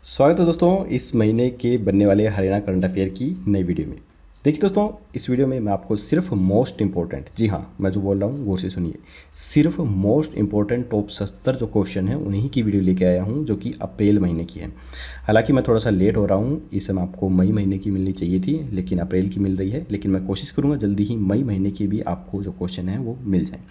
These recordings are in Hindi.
स्वागत है दोस्तों इस महीने के बनने वाले हरियाणा करंट अफेयर की नई वीडियो में। देखिए दोस्तों, इस वीडियो में मैं आपको सिर्फ मोस्ट इंपॉर्टेंट, जी हाँ मैं जो बोल रहा हूँ गौर से सुनिए, सिर्फ मोस्ट इंपॉर्टेंट टॉप 70 जो क्वेश्चन हैं उन्हीं की वीडियो लेके आया हूँ जो कि अप्रैल महीने की है। हालांकि मैं थोड़ा सा लेट हो रहा हूँ, इस समय आपको मई महीने की मिलनी चाहिए थी लेकिन अप्रैल की मिल रही है, लेकिन मैं कोशिश करूँगा जल्दी ही मई महीने की भी आपको जो क्वेश्चन है वो मिल जाए।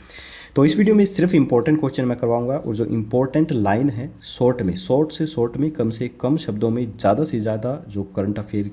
तो इस वीडियो में सिर्फ इंपॉर्टेंट क्वेश्चन मैं करवाऊंगा और जो इंपॉर्टेंट लाइन है शॉर्ट में कम से कम शब्दों में ज़्यादा से ज़्यादा जो करंट अफेयर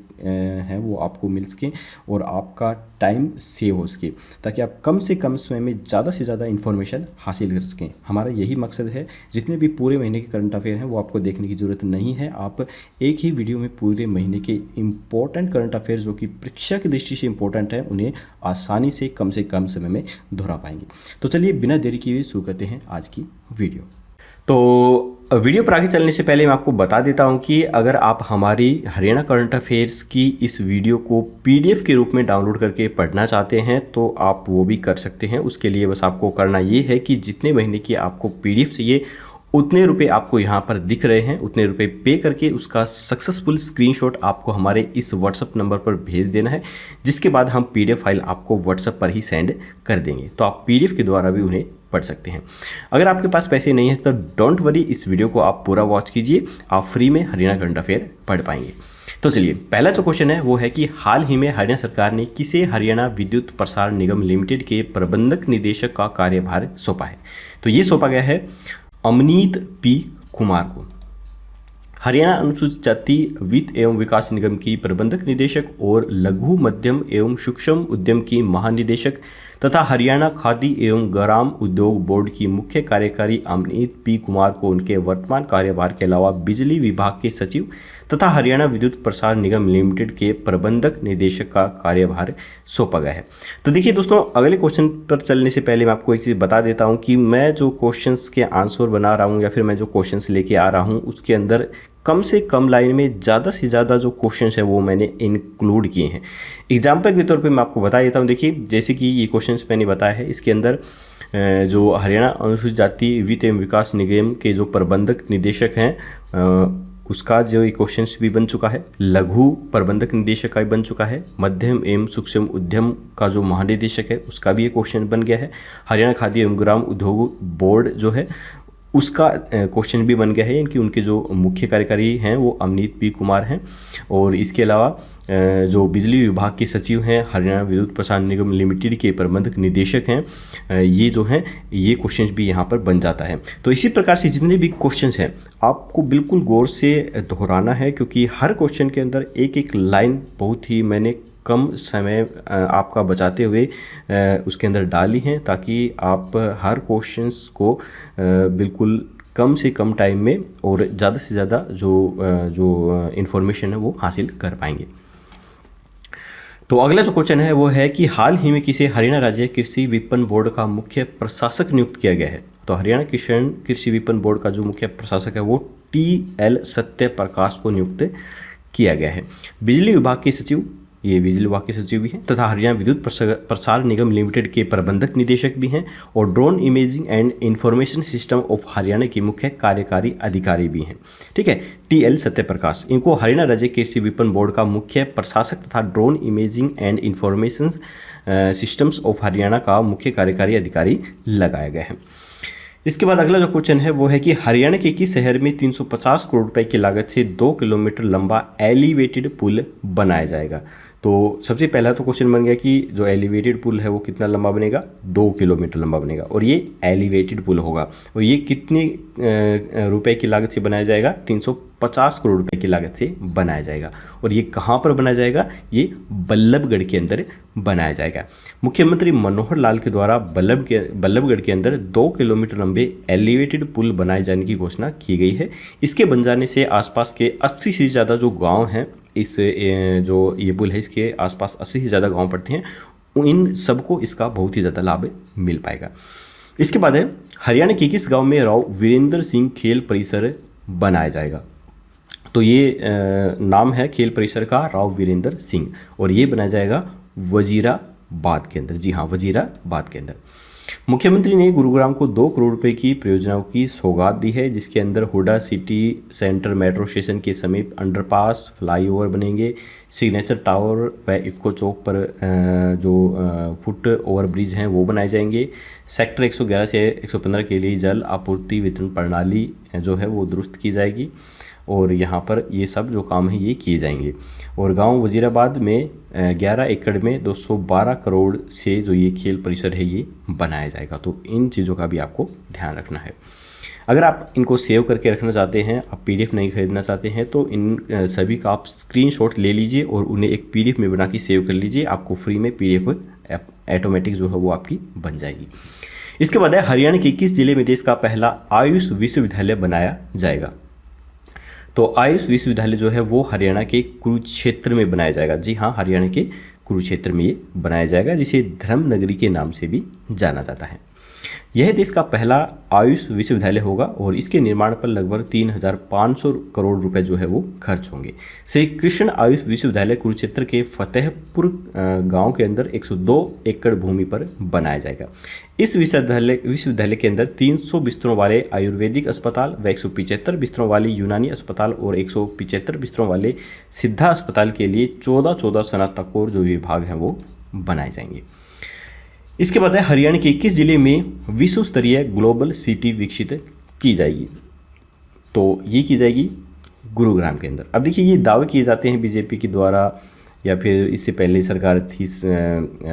हैं वो आपको मिल सके और आपका टाइम सेव हो सके, ताकि आप कम से कम समय में ज़्यादा इन्फॉर्मेशन हासिल कर सकें। हमारा यही मकसद है। जितने भी पूरे महीने के करंट अफेयर हैं वो आपको देखने की ज़रूरत नहीं है, आप एक ही वीडियो में पूरे महीने के इंपॉर्टेंट करंट अफेयर जो कि परीक्षा की दृष्टि से इंपॉर्टेंट है उन्हें आसानी से कम समय में दोहरा पाएंगे। तो चलिए बिना देरी किए शुरू करते हैं आज की वीडियो। तो वीडियो पर आगे चलने से पहले मैं आपको बता देता हूं कि अगर आप हमारी हरियाणा करंट अफेयर्स की इस वीडियो को पीडीएफ के रूप में डाउनलोड करके पढ़ना चाहते हैं तो आप वो भी कर सकते हैं। उसके लिए बस आपको करना ये है कि जितने महीने की आपको पीडीएफ चाहिए उतने रुपए आपको यहाँ पर दिख रहे हैं, उतने रुपए पे करके उसका सक्सेसफुल स्क्रीनशॉट आपको हमारे इस व्हाट्सअप नंबर पर भेज देना है, जिसके बाद हम पीडीएफ फाइल आपको व्हाट्सअप पर ही सेंड कर देंगे। तो आप पीडीएफ के द्वारा भी उन्हें पढ़ सकते हैं। अगर आपके पास पैसे नहीं है तो डोंट वरी, इस वीडियो को आप पूरा वॉच कीजिए, आप फ्री में हरियाणा करंट अफेयर पढ़ पाएंगे। तो चलिए पहला जो क्वेश्चन है वो है कि हाल ही में हरियाणा सरकार ने किसे हरियाणा विद्युत प्रसारण निगम लिमिटेड के प्रबंधक निदेशक का कार्यभार सौंपा है। तो ये सौंपा गया है अमनीत पी कुमार को। हरियाणा अनुसूचित जाति वित्त एवं विकास निगम की प्रबंधक निदेशक और लघु मध्यम एवं सूक्ष्म उद्यम की महानिदेशक तथा हरियाणा खादी एवं ग्राम उद्योग बोर्ड की मुख्य कार्यकारी अमनीत पी कुमार को उनके वर्तमान कार्यभार के अलावा बिजली विभाग के सचिव तथा हरियाणा विद्युत प्रसारण निगम लिमिटेड के प्रबंधक निदेशक का कार्यभार सौंपा गया है। तो देखिए दोस्तों, अगले क्वेश्चन पर चलने से पहले मैं आपको एक चीज़ बता देता हूं कि मैं जो क्वेश्चंस के आंसर बना रहा हूं या फिर मैं जो क्वेश्चंस लेके आ रहा हूं उसके अंदर कम से कम लाइन में ज़्यादा से ज़्यादा जो क्वेश्चंस है वो मैंने इंक्लूड किए हैं। एग्जाम्पल के तौर पे मैं आपको बता देता हूँ। देखिए जैसे कि ये क्वेश्चंस मैंने बताया है, इसके अंदर जो हरियाणा अनुसूचित जाति वित्त एवं विकास निगम के जो प्रबंधक निदेशक हैं उसका जो ये क्वेश्चंस भी बन चुका है, लघु प्रबंधक निदेशक का भी बन चुका है, मध्यम एवं सूक्ष्म उद्यम का जो महानिदेशक है उसका भी ये क्वेश्चन बन गया है, हरियाणा खादी एवं ग्राम उद्योग बोर्ड जो है उसका क्वेश्चन भी बन गया है। इनकी उनके जो मुख्य कार्यकारी हैं वो अमनीत पी कुमार हैं, और इसके अलावा जो बिजली विभाग के सचिव हैं हरियाणा विद्युत प्रसारण निगम लिमिटेड के प्रबंधक निदेशक हैं, ये जो हैं ये क्वेश्चन भी यहाँ पर बन जाता है। तो इसी प्रकार से जितने भी क्वेश्चंस हैं आपको बिल्कुल गौर से दोहराना है, क्योंकि हर क्वेश्चन के अंदर एक एक लाइन बहुत ही मैंने कम समय आपका बचाते हुए उसके अंदर डाली हैं, ताकि आप हर क्वेश्चंस को बिल्कुल कम से कम टाइम में और ज़्यादा से ज़्यादा जो इन्फॉर्मेशन है वो हासिल कर पाएंगे। तो अगला जो क्वेश्चन है वो है कि हाल ही में किसे हरियाणा राज्य कृषि विपणन बोर्ड का मुख्य प्रशासक नियुक्त किया गया है। तो हरियाणा किसान कृषि विपणन बोर्ड का जो मुख्य प्रशासक है वो टी.एल. सत्य प्रकाश को नियुक्त किया गया है। बिजली विभाग के सचिव, ये बिजली विभाग के सचिव भी हैं तथा हरियाणा विद्युत प्रसारण निगम लिमिटेड के प्रबंधक निदेशक भी हैं, और drone imaging and information system of Haryana के मुख्य कार्यकारी अधिकारी भी हैं। ठीक है, टी.एल. सत्यप्रकाश, इनको हरियाणा राज्य कृषि विपणन बोर्ड का मुख्य प्रशासक तथा drone imaging and information systems of Haryana का मुख्य कार्यकारी अधिकारी लगाया गया है। इसके बाद अगला जो क्वेश्चन है वो है कि हरियाणा के किस शहर में 350 करोड़ रुपए की लागत से 2 किलोमीटर लंबा एलिवेटेड पुल बनाया जाएगा। तो सबसे पहला तो क्वेश्चन बन गया कि जो एलिवेटेड पुल है वो कितना लंबा बनेगा, 2 किलोमीटर लंबा बनेगा, और ये एलिवेटेड पुल होगा, और ये कितने रुपए की लागत से बनाया जाएगा, 350 करोड़ रुपए की लागत से बनाया जाएगा। और ये कहाँ पर बनाया जाएगा, ये बल्लभगढ़ के अंदर बनाया जाएगा। मुख्यमंत्री मनोहर लाल के द्वारा बल्लभगढ़ के अंदर 2 किलोमीटर लंबे एलिवेटेड पुल बनाए जाने की घोषणा की गई है। इसके बन जाने से आसपास के 80 से ज़्यादा जो गाँव हैं, इस जो ये पुल है इसके आसपास 80 से ज़्यादा गांव पड़ते हैं, इन सबको इसका बहुत ही ज़्यादा लाभ मिल पाएगा। इसके बाद है हरियाणा के किस गांव में राव वीरेंद्र सिंह खेल परिसर बनाया जाएगा। तो ये नाम है खेल परिसर का राव वीरेंद्र सिंह, और ये बनाया जाएगा वजीराबाद के अंदर। जी हाँ, वजीराबाद के अंदर। मुख्यमंत्री ने गुरुग्राम को 2 करोड़ रुपए की परियोजनाओं की सौगात दी है, जिसके अंदर Huda city centre metro station के समीप अंडरपास, फ्लाईओवर बनेंगे, सिग्नेचर टावर व इफ्को चौक पर जो फुट ओवर ब्रिज हैं वो बनाए जाएंगे। सेक्टर 111 से 115 के लिए जल आपूर्ति वितरण प्रणाली जो है वो दुरुस्त की जाएगी और यहाँ पर ये सब जो काम है ये किए जाएंगे। और गांव वजीराबाद में 11 एकड़ में 212 करोड़ से जो ये खेल परिसर है ये बनाया जाएगा। तो इन चीज़ों का भी आपको ध्यान रखना है। अगर आप इनको सेव करके रखना चाहते हैं, आप पीडीएफ नहीं खरीदना चाहते हैं, तो इन सभी का आप स्क्रीनशॉट ले लीजिए और उन्हें एक पीडीएफ में बना के सेव कर लीजिए। आपको फ्री में पीडीएफ ऑटोमेटिक जो है वो आपकी बन जाएगी। इसके बाद है हरियाणा के किस जिले में देश का पहला आयुष विश्वविद्यालय बनाया जाएगा। तो आयुष विश्वविद्यालय जो है वो हरियाणा के कुरुक्षेत्र में बनाया जाएगा। जी हाँ, हरियाणा के कुरुक्षेत्र में ये बनाया जाएगा, जिसे धर्म नगरी के नाम से भी जाना जाता है। यह देश का पहला आयुष विश्वविद्यालय होगा और इसके निर्माण पर लगभग 3,500 करोड़ रुपए जो है वो खर्च होंगे। श्री कृष्ण आयुष विश्वविद्यालय कुरुक्षेत्र के फतेहपुर गांव के अंदर 102 एकड़ भूमि पर बनाया जाएगा। इस विश्वविद्यालय के अंदर 300 बिस्तरों वाले आयुर्वेदिक अस्पताल व 175 बिस्तरों वाली यूनानी अस्पताल और 175 बिस्तरों वाले सिद्धा अस्पताल के लिए 14 स्नातकोर जो विभाग हैं वो बनाए जाएंगे। इसके बाद है हरियाणा के किस जिले में विश्व स्तरीय ग्लोबल सिटी विकसित की जाएगी। तो ये की जाएगी गुरुग्राम के अंदर। अब देखिए, ये दावे किए जाते हैं बीजेपी के द्वारा या फिर इससे पहले सरकार थी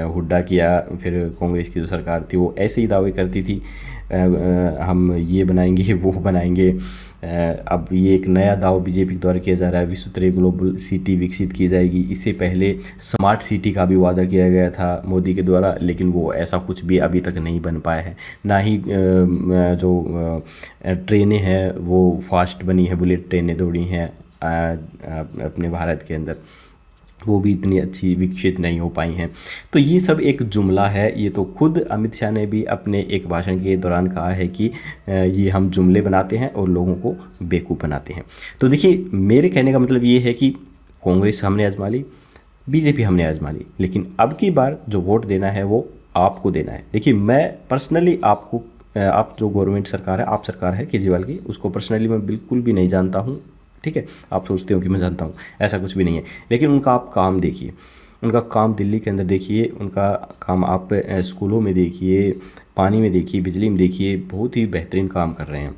हुड्डा की या फिर कांग्रेस की जो सरकार थी वो ऐसे ही दावे करती थी, हम ये बनाएंगे वो बनाएंगे। अब ये एक नया दावा बीजेपी के द्वारा किया जा रहा है, विश्व स्तरीय ग्लोबल सिटी विकसित की जाएगी। इससे पहले स्मार्ट सिटी का भी वादा किया गया था मोदी के द्वारा, लेकिन वो ऐसा कुछ भी अभी तक नहीं बन पाया है। ना ही जो ट्रेनें हैं वो फास्ट बनी है, बुलेट ट्रेनें दौड़ी हैं अपने भारत के अंदर, वो भी इतनी अच्छी विकसित नहीं हो पाई हैं। तो ये सब एक जुमला है। ये तो खुद अमित शाह ने भी अपने एक भाषण के दौरान कहा है कि ये हम जुमले बनाते हैं और लोगों को बेवकूफ़ बनाते हैं। तो देखिए, मेरे कहने का मतलब ये है कि कांग्रेस हमने आजमा ली, बीजेपी हमने आजमा ली, लेकिन अब की बार जो वोट देना है वो आपको देना है। देखिए, मैं पर्सनली आपको, आप जो गवर्नमेंट सरकार है, आप सरकार है केजरीवाल की, उसको पर्सनली मैं बिल्कुल भी नहीं जानता हूँ, ठीक है। आप सोचते हो कि मैं जानता हूँ, ऐसा कुछ भी नहीं है। लेकिन उनका आप काम देखिए, उनका काम दिल्ली के अंदर देखिए, उनका काम आप स्कूलों में देखिए, पानी में देखिए, बिजली में देखिए, बहुत ही बेहतरीन काम कर रहे हैं।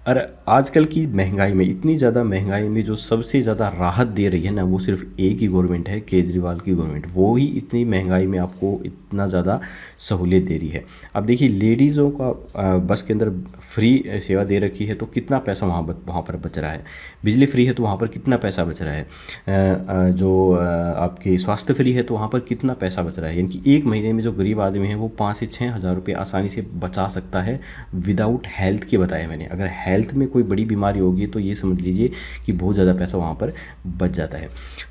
और आजकल की महंगाई में, इतनी ज़्यादा महंगाई में जो सबसे ज़्यादा राहत दे रही है ना, वो सिर्फ एक ही गवर्नमेंट है, केजरीवाल की गवर्नमेंट। वो ही इतनी महंगाई में आपको इतना ज़्यादा सहूलियत दे रही है। अब देखिए, लेडीज़ों का बस के अंदर फ्री सेवा दे रखी है, तो कितना पैसा वहाँ पर बच रहा है। बिजली फ्री है तो वहाँ पर कितना पैसा बच रहा है। जो आपके स्वास्थ्य फ्री है तो वहाँ पर कितना पैसा बच रहा है। यानी कि एक महीने में जो गरीब आदमी है वो 5 से 6 हज़ार रुपये आसानी से बचा सकता है, विदाउट हेल्थ के बताया मैंने। अगर हेल्थ में कोई बड़ी बीमारी होगी तो ये समझ लीजिए कि बहुत ज़्यादा पैसा वहाँ पर बच जाता है।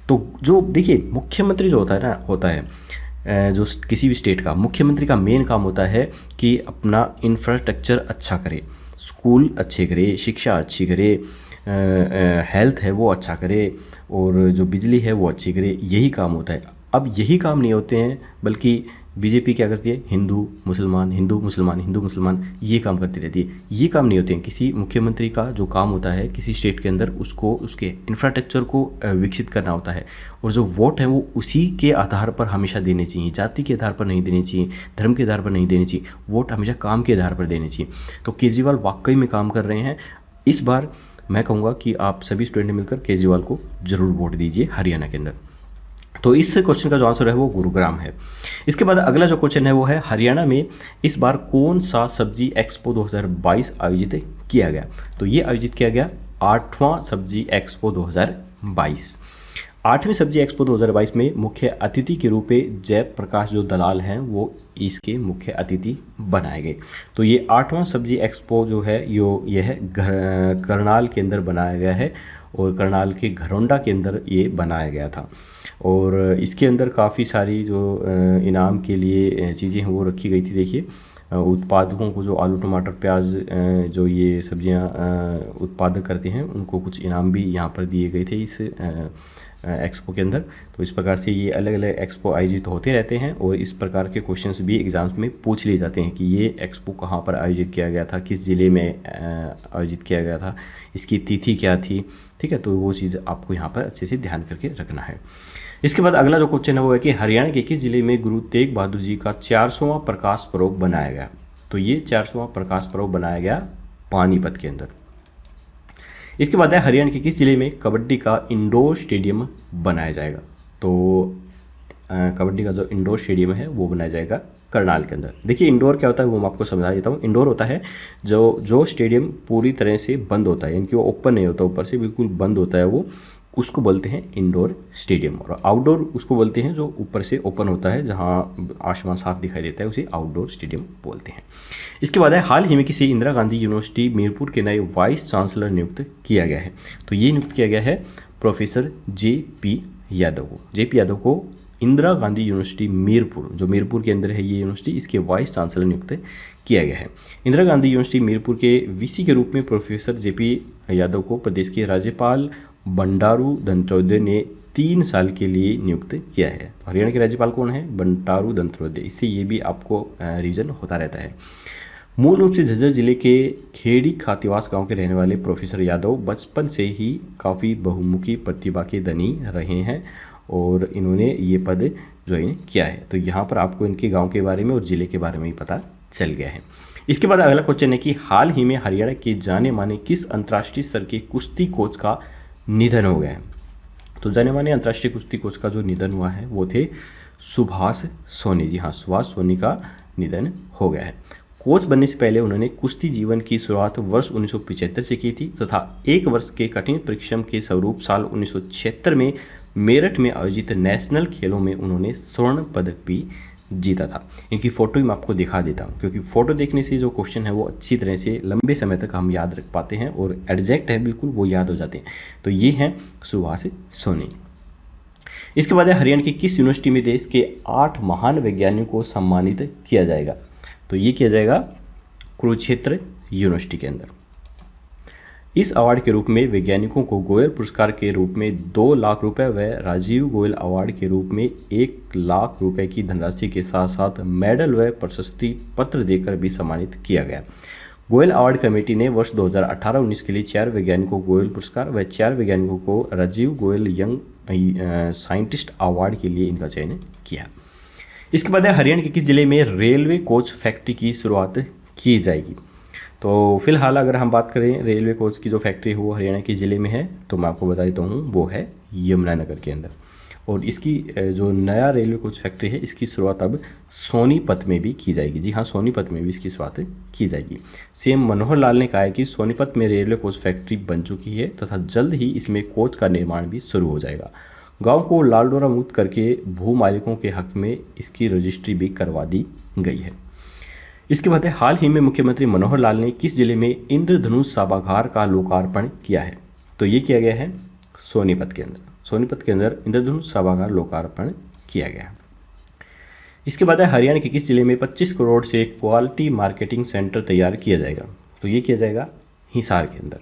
तो जो देखिए, मुख्यमंत्री जो होता है जो किसी भी स्टेट का मुख्यमंत्री का मेन काम होता है कि अपना इंफ्रास्ट्रक्चर अच्छा करे, स्कूल अच्छे करे, शिक्षा अच्छी करे, हेल्थ है वो अच्छा करे और जो बिजली है वो अच्छी करे, यही काम होता है। अब यही काम नहीं होते हैं, बल्कि बीजेपी क्या करती है, हिंदू मुसलमान, हिंदू मुसलमान, हिंदू मुसलमान, ये काम करती रहती है। ये काम नहीं होते हैं। किसी मुख्यमंत्री का जो काम होता है किसी स्टेट के अंदर, उसको उसके इंफ्रास्ट्रक्चर को विकसित करना होता है। और जो वोट हैं वो उसी के आधार पर हमेशा देने चाहिए, जाति के आधार पर नहीं देने चाहिए, धर्म के आधार पर नहीं देने चाहिए। वोट हमेशा काम के आधार पर देने चाहिए। तो केजरीवाल वाकई में काम कर रहे हैं। इस बार मैं कहूँगा कि आप सभी स्टूडेंट मिलकर केजरीवाल को ज़रूर वोट दीजिए हरियाणा के अंदर। तो इस क्वेश्चन का जो आंसर है वो गुरुग्राम है। इसके बाद अगला जो क्वेश्चन है वो है, हरियाणा में इस बार कौन सा सब्जी एक्सपो 2022 आयोजित किया गया। तो ये आयोजित किया गया 8वां सब्जी एक्सपो 2022। 8वीं सब्जी एक्सपो 2022 में मुख्य अतिथि के रूप में जयप्रकाश जो दलाल हैं वो इसके मुख्य अतिथि बनाए गए। तो ये 8वां सब्जी एक्सपो जो है यह करनाल के अंदर बनाया गया है और करनाल के घरौंडा के अंदर ये बनाया गया था। और इसके अंदर काफ़ी सारी जो इनाम के लिए चीज़ें हैं वो रखी गई थी। देखिए, उत्पादकों को जो आलू टमाटर प्याज जो ये सब्जियां उत्पादक करते हैं उनको कुछ इनाम भी यहाँ पर दिए गए थे इस एक्सपो के अंदर। तो इस प्रकार से ये अलग अलग एक्सपो आयोजित होते रहते हैं और इस प्रकार के क्वेश्चंस भी एग्जाम्स में पूछ लिए जाते हैं कि ये एक्सपो कहाँ पर आयोजित किया गया था, किस ज़िले में आयोजित किया गया था, इसकी तिथि क्या थी। ठीक है, तो वो चीज़ आपको यहाँ पर अच्छे से ध्यान करके रखना है। इसके बाद अगला जो क्वेश्चन है वो है कि हरियाणा के किस जिले में गुरु तेग बहादुर जी का 400वां प्रकाश पर्व बनाया गया। तो ये 400वां प्रकाश पर्व बनाया गया पानीपत के अंदर। इसके बाद है हरियाणा के किस जिले में कबड्डी का इंडोर स्टेडियम बनाया जाएगा। तो कबड्डी का जो इंडोर स्टेडियम है वो बनाया जाएगा करनाल के अंदर। देखिए इंडोर क्या होता है वो मैं आपको समझा देता हूँ। इंडोर होता है जो स्टेडियम पूरी तरह से बंद होता है, यानी कि वो ओपन नहीं होता, ऊपर से बिल्कुल बंद होता है, वो उसको बोलते हैं इंडोर स्टेडियम। और आउटडोर उसको बोलते हैं जो ऊपर से ओपन होता है, जहाँ आसमान साफ दिखाई देता है, उसे आउटडोर स्टेडियम बोलते हैं। इसके बाद है हाल ही में किसी इंदिरा गांधी यूनिवर्सिटी मीरपुर के नए वाइस चांसलर नियुक्त किया गया है। तो ये नियुक्त किया गया है प्रोफेसर जे.पी. यादव को। जे.पी. यादव को इंदिरा गांधी यूनिवर्सिटी मीरपुर, जो मीरपुर के अंदर है ये यूनिवर्सिटी, इसके वाइस चांसलर नियुक्त किया गया है। इंदिरा गांधी यूनिवर्सिटी मीरपुर के वीसी के रूप में प्रोफेसर जे.पी. यादव को प्रदेश के राज्यपाल बंडारू दत्तात्रेय ने 3 साल के लिए नियुक्त किया है। हरियाणा के राज्यपाल कौन है? बंडारू दत्तात्रेय। इससे ये भी आपको रीजन होता रहता है। मूल रूप से झज्जर जिले के खेड़ी खातिवास गांव के रहने वाले प्रोफेसर यादव बचपन से ही काफ़ी बहुमुखी प्रतिभा के धनी रहे हैं और इन्होंने ये पद ज्वाइन किया है। तो यहाँ पर आपको इनके गांव के बारे में और ज़िले के बारे में ही पता चल गया है। इसके बाद अगला क्वेश्चन है कि हाल ही में हरियाणा के जाने माने किस अंतर्राष्ट्रीय स्तर के कुश्ती कोच का निधन हो गया है। तो जाने माने अंतर्राष्ट्रीय कुश्ती कोच का जो निधन हुआ है वो थे सुभाष सोनी। जी हाँ, सुभाष सोनी का निधन हो गया है। कोच बनने से पहले उन्होंने कुश्ती जीवन की शुरुआत वर्ष 1975 से की थी तथा 1 वर्ष के कठिन परिश्रम के स्वरूप साल 1976 में मेरठ में आयोजित नेशनल खेलों में उन्होंने स्वर्ण पदक भी जीता था। इनकी फ़ोटो मैं आपको दिखा देता हूँ, क्योंकि फ़ोटो देखने से जो क्वेश्चन है वो अच्छी तरह से लंबे समय तक हम याद रख पाते हैं और एग्जैक्ट है बिल्कुल, वो याद हो जाते हैं। तो ये हैं सुभाष सोनी। इसके बाद हरियाणा की किस यूनिवर्सिटी में देश के 8 महान वैज्ञानिकों को सम्मानित किया जाएगा। तो ये किया जाएगा कुरुक्षेत्र यूनिवर्सिटी के अंदर। इस अवार्ड के रूप में वैज्ञानिकों को गोयल पुरस्कार के रूप में 2 लाख रुपए व राजीव गोयल अवार्ड के रूप में 1 लाख रुपए की धनराशि के साथ साथ मेडल व प्रशस्ति पत्र देकर भी सम्मानित किया गया। गोयल अवार्ड कमेटी ने वर्ष 2018-19 के लिए 4 वैज्ञानिकों को गोयल पुरस्कार व 4 वैज्ञानिकों को Rajiv Goyal young scientist award के लिए इनका चयन किया। इसके बाद हरियाणा के किस जिले में रेलवे कोच फैक्ट्री की शुरुआत की जाएगी। तो फिलहाल अगर हम बात करें रेलवे कोच की जो फैक्ट्री है वो हरियाणा के ज़िले में है, तो मैं आपको बता देता हूँ वो है यमुनानगर के अंदर। और इसकी जो नया रेलवे कोच फैक्ट्री है इसकी शुरुआत अब सोनीपत में भी की जाएगी। जी हाँ, सोनीपत में भी इसकी शुरुआत की जाएगी। सीएम मनोहर लाल ने कहा है कि सोनीपत में रेलवे कोच फैक्ट्री बन चुकी है तथा जल्द ही इसमें कोच का निर्माण भी शुरू हो जाएगा। गांव को लालडोरा मुक्त करके भू मालिकों के हक में इसकी रजिस्ट्री भी करवा दी गई है। इसके बाद हाल ही में मुख्यमंत्री मनोहर लाल ने किस जिले में इंद्रधनुष सभागार का लोकार्पण किया है। तो ये किया गया है सोनीपत के अंदर। सोनीपत के अंदर इंद्रधनुष सभागार लोकार्पण किया गया है। इसके बाद हरियाणा के किस जिले में 25 करोड़ से एक क्वालिटी मार्केटिंग सेंटर तैयार किया जाएगा। तो ये किया जाएगा हिसार के अंदर।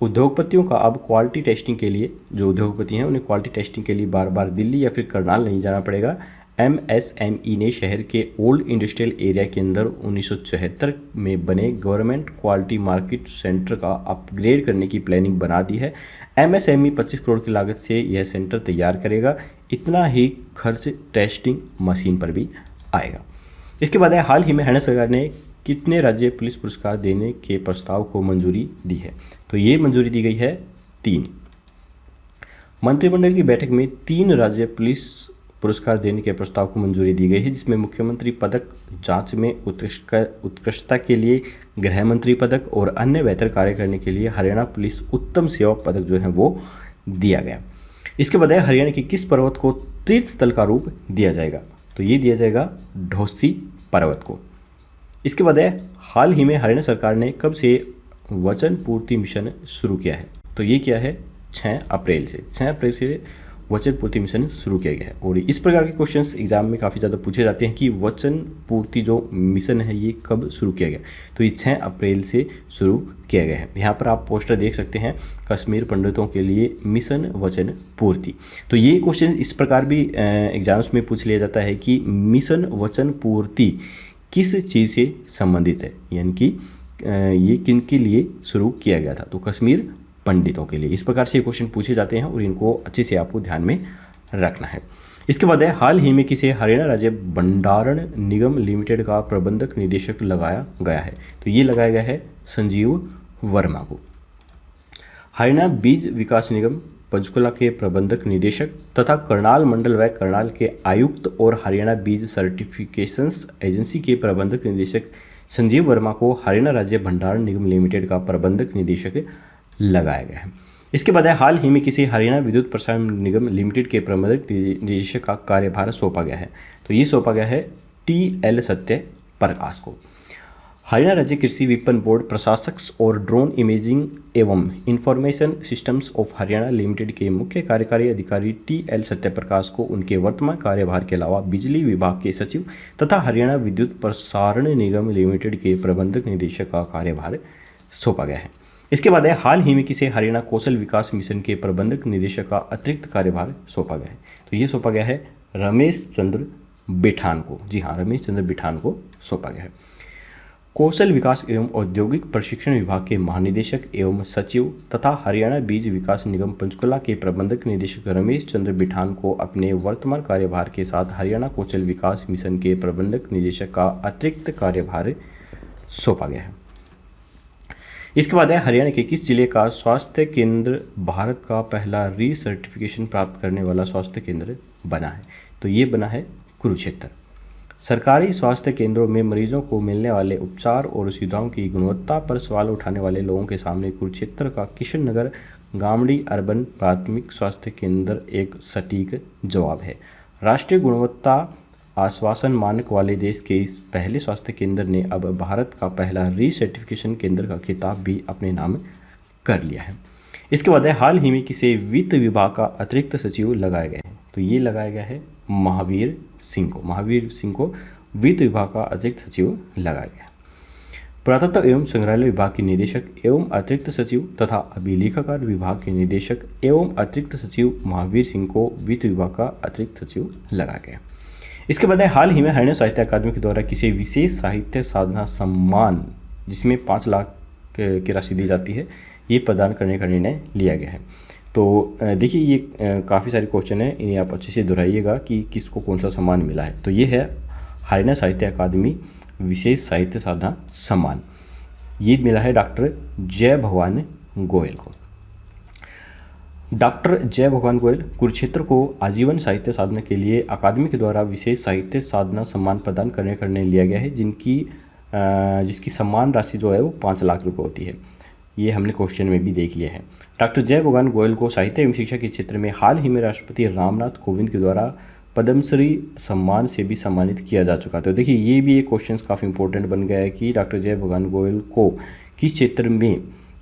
उद्योगपतियों का अब क्वालिटी टेस्टिंग के लिए, जो उद्योगपति हैं उन्हें क्वालिटी टेस्टिंग के लिए बार बार दिल्ली या फिर करनाल नहीं जाना पड़ेगा। MSME ने शहर के ओल्ड इंडस्ट्रियल एरिया के अंदर 1974 में बने गवर्नमेंट क्वालिटी मार्केट सेंटर का अपग्रेड करने की प्लानिंग बना दी है। MSME 25 करोड़ की लागत से यह सेंटर तैयार करेगा। इतना ही खर्च टेस्टिंग मशीन पर भी आएगा। इसके बाद हाल ही में हरियाणा सरकार ने कितने राज्य पुलिस पुरस्कार देने के प्रस्ताव को मंजूरी दी है। तो ये मंजूरी दी गई है 3। मंत्रिमंडल की बैठक में 3 राज्य पुलिस पुरस्कार देने के प्रस्ताव को मंजूरी दी गई है, जिसमें मुख्यमंत्री पदक, जांच में उत्कृष्टता के लिए गृह मंत्री पदक और अन्य बेहतर कार्य करने के लिए हरियाणा पुलिस उत्तम सेवा पदक जो है वो दिया गया। इसके बाद हरियाणा के किस पर्वत को तीर्थ स्थल का रूप दिया जाएगा। तो ये दिया जाएगा ढोसी पर्वत को। इसके बाद हाल ही में हरियाणा सरकार ने कब से वचन पूर्ति मिशन शुरू किया है। तो ये किया है 6 अप्रैल से। 6 अप्रैल से वचन पूर्ति मिशन शुरू किया गया है। और इस प्रकार के क्वेश्चंस एग्जाम में काफ़ी ज़्यादा पूछे जाते हैं कि वचन पूर्ति जो मिशन है ये कब शुरू किया गया। तो ये 6 अप्रैल से शुरू किया गया है। यहाँ पर आप पोस्टर देख सकते हैं, कश्मीर पंडितों के लिए मिशन वचन पूर्ति। तो ये क्वेश्चन इस प्रकार भी एग्जाम्स में पूछ लिया जाता है कि मिशन वचन पूर्ति किस चीज़ से संबंधित है, यानी कि ये किन के लिए शुरू किया गया था। तो कश्मीर पंडितों के लिए। इस प्रकार से क्वेश्चन पूछे जाते हैं और इनको अच्छे से आपको ध्यान में रखना है। इसके बाद है, हाल ही में किसे हरियाणा राज्य भंडारण निगम लिमिटेड का प्रबंधक निदेशक लगाया गया है। तो ये लगाया गया है संजीव वर्मा को। हरियाणा बीज विकास निगम पंचकुला के प्रबंधक निदेशक तथा करनाल मंडल व करनाल के आयुक्त और हरियाणा बीज सर्टिफिकेशंस एजेंसी के प्रबंधक निदेशक संजीव वर्मा को हरियाणा राज्य भंडारण निगम लिमिटेड का प्रबंधक निदेशक लगाया गया है। इसके बाद हाल ही में किसी हरियाणा विद्युत प्रसारण निगम लिमिटेड के प्रबंधक निदेशक का कार्यभार सौंपा गया है। तो ये सौंपा गया है TL सत्य प्रकाश को। हरियाणा राज्य कृषि विपणन बोर्ड प्रशासक और ड्रोन इमेजिंग एवं information systems of Haryana limited के मुख्य कार्यकारी अधिकारी TL सत्य प्रकाश को उनके वर्तमान कार्यभार के अलावा बिजली विभाग के सचिव तथा हरियाणा विद्युत प्रसारण निगम लिमिटेड के प्रबंधक निदेशक का कार्यभार सौंपा गया है। इसके बाद है, हाल ही में किसे हरियाणा कौशल विकास मिशन के प्रबंधक निदेशक का अतिरिक्त कार्यभार सौंपा गया है। तो ये सौंपा गया है रमेश चंद्र बिठान को। जी हाँ, रमेश चंद्र बिठान को सौंपा गया है। कौशल विकास एवं औद्योगिक प्रशिक्षण विभाग के महानिदेशक एवं सचिव तथा हरियाणा बीज विकास निगम पंचकुला के प्रबंधक निदेशक रमेश चंद्र बिठान को अपने वर्तमान कार्यभार के साथ हरियाणा कौशल विकास मिशन के प्रबंधक निदेशक का अतिरिक्त कार्यभार सौंपा गया है। इसके बाद है, हरियाणा के किस जिले का स्वास्थ्य केंद्र भारत का पहला रीसर्टिफिकेशन प्राप्त करने वाला स्वास्थ्य केंद्र बना है। तो ये बना है कुरुक्षेत्र। सरकारी स्वास्थ्य केंद्रों में मरीजों को मिलने वाले उपचार और सुविधाओं की गुणवत्ता पर सवाल उठाने वाले लोगों के सामने कुरुक्षेत्र का किशन नगर गामड़ी अर्बन प्राथमिक स्वास्थ्य केंद्र एक सटीक जवाब है। राष्ट्रीय गुणवत्ता आश्वासन मानक वाले देश के इस पहले स्वास्थ्य केंद्र ने अब भारत का पहला रीसर्टिफिकेशन केंद्र का खिताब भी अपने नाम कर लिया है। इसके बाद है, हाल ही में किसे वित्त विभाग का अतिरिक्त सचिव लगाया गया है। तो ये लगाया गया है महावीर सिंह को। महावीर सिंह को वित्त विभाग का अतिरिक्त सचिव लगाया गया। पुरातत्व एवं संग्रहालय विभाग के निदेशक एवं अतिरिक्त सचिव तथा अभिलेखागार विभाग के निदेशक एवं अतिरिक्त सचिव महावीर सिंह को वित्त विभाग का अतिरिक्त सचिव लगाया गया। इसके बाद हाल ही में हरियाणा साहित्य अकादमी के द्वारा किसी विशेष साहित्य साधना सम्मान जिसमें 5 लाख की राशि दी जाती है, ये प्रदान करने का निर्णय लिया गया है। तो देखिए, ये काफ़ी सारे क्वेश्चन हैं, इन्हें आप अच्छे से दोहराइएगा कि किसको कौन सा सम्मान मिला है। तो ये है हरियाणा साहित्य अकादमी विशेष साहित्य साधना सम्मान। ये मिला है डॉक्टर जय भगवान गोयल को। डॉक्टर जय भगवान गोयल कुरुक्षेत्र को आजीवन साहित्य साधना के लिए अकादमी के द्वारा विशेष साहित्य साधना सम्मान प्रदान करने का निर्णय लिया गया है, जिसकी सम्मान राशि जो है वो 5 लाख रुपये होती है। ये हमने क्वेश्चन में भी देख लिया है। डॉक्टर जय भगवान गोयल को साहित्य एवं शिक्षा के क्षेत्र में हाल ही में राष्ट्रपति रामनाथ कोविंद के द्वारा पद्मश्री सम्मान से भी सम्मानित किया जा चुका था। तो देखिए, ये भी एक क्वेश्चन काफ़ी इंपॉर्टेंट बन गया है कि डॉक्टर जय भगवान गोयल को किस क्षेत्र में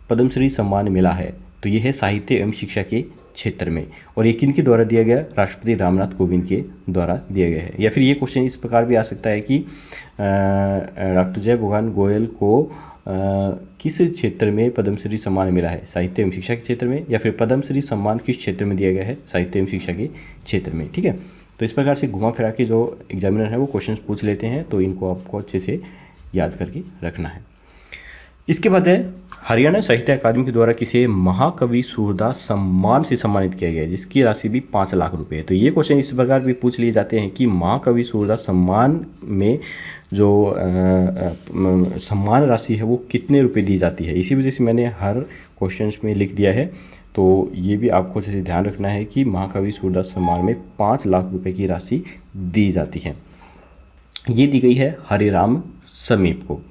पद्मश्री सम्मान मिला है। तो ये है साहित्य एवं शिक्षा के क्षेत्र में, और ये किन के द्वारा दिया गया? राष्ट्रपति रामनाथ कोविंद के द्वारा दिया गया है। या फिर ये क्वेश्चन इस प्रकार भी आ सकता है कि डॉक्टर जय भगवान गोयल को किस क्षेत्र में पद्मश्री सम्मान मिला है, साहित्य एवं शिक्षा के क्षेत्र में, या फिर पद्मश्री सम्मान किस क्षेत्र में दिया गया है, साहित्य एवं शिक्षा के क्षेत्र में। ठीक है, तो इस प्रकार से घुमा फिरा के जो एग्जामिनर है वो क्वेश्चंस पूछ लेते हैं, तो इनको आपको अच्छे से याद करके रखना है। इसके बाद है, हरियाणा साहित्य अकादमी के द्वारा किसे महाकवि सूरदास सम्मान से सम्मानित किया गया है, जिसकी राशि भी 5 लाख रुपए है। तो ये क्वेश्चन इस प्रकार भी पूछ लिए जाते हैं कि महाकवि सूरदास सम्मान में जो सम्मान राशि है वो कितने रुपए दी जाती है। इसी वजह से मैंने हर क्वेश्चंस में लिख दिया है। तो ये भी आपको अच्छे से ध्यान रखना है कि महाकवि सूरदास सम्मान में 5 लाख रुपए की राशि दी जाती है। ये दी गई है हरिराम समीप को।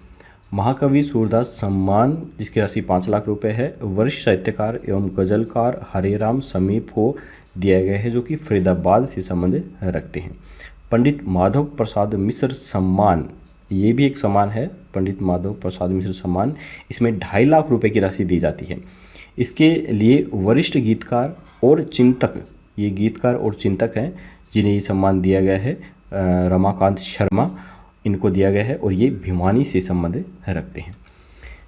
महाकवि सूरदास सम्मान जिसकी राशि 5 लाख रुपए है, वरिष्ठ साहित्यकार एवं गजलकार हरिराम समीप को दिया गया है, जो कि फरीदाबाद से संबंध रखते हैं। पंडित माधव प्रसाद मिश्र सम्मान, ये भी एक सम्मान है, पंडित माधव प्रसाद मिश्र सम्मान, इसमें 2.5 लाख रुपए की राशि दी जाती है। इसके लिए वरिष्ठ गीतकार और चिंतक ये गीतकार और चिंतक हैं जिन्हें ये सम्मान दिया गया है। रमाकांत शर्मा इनको दिया गया है और ये भिवानी से संबंध रखते हैं।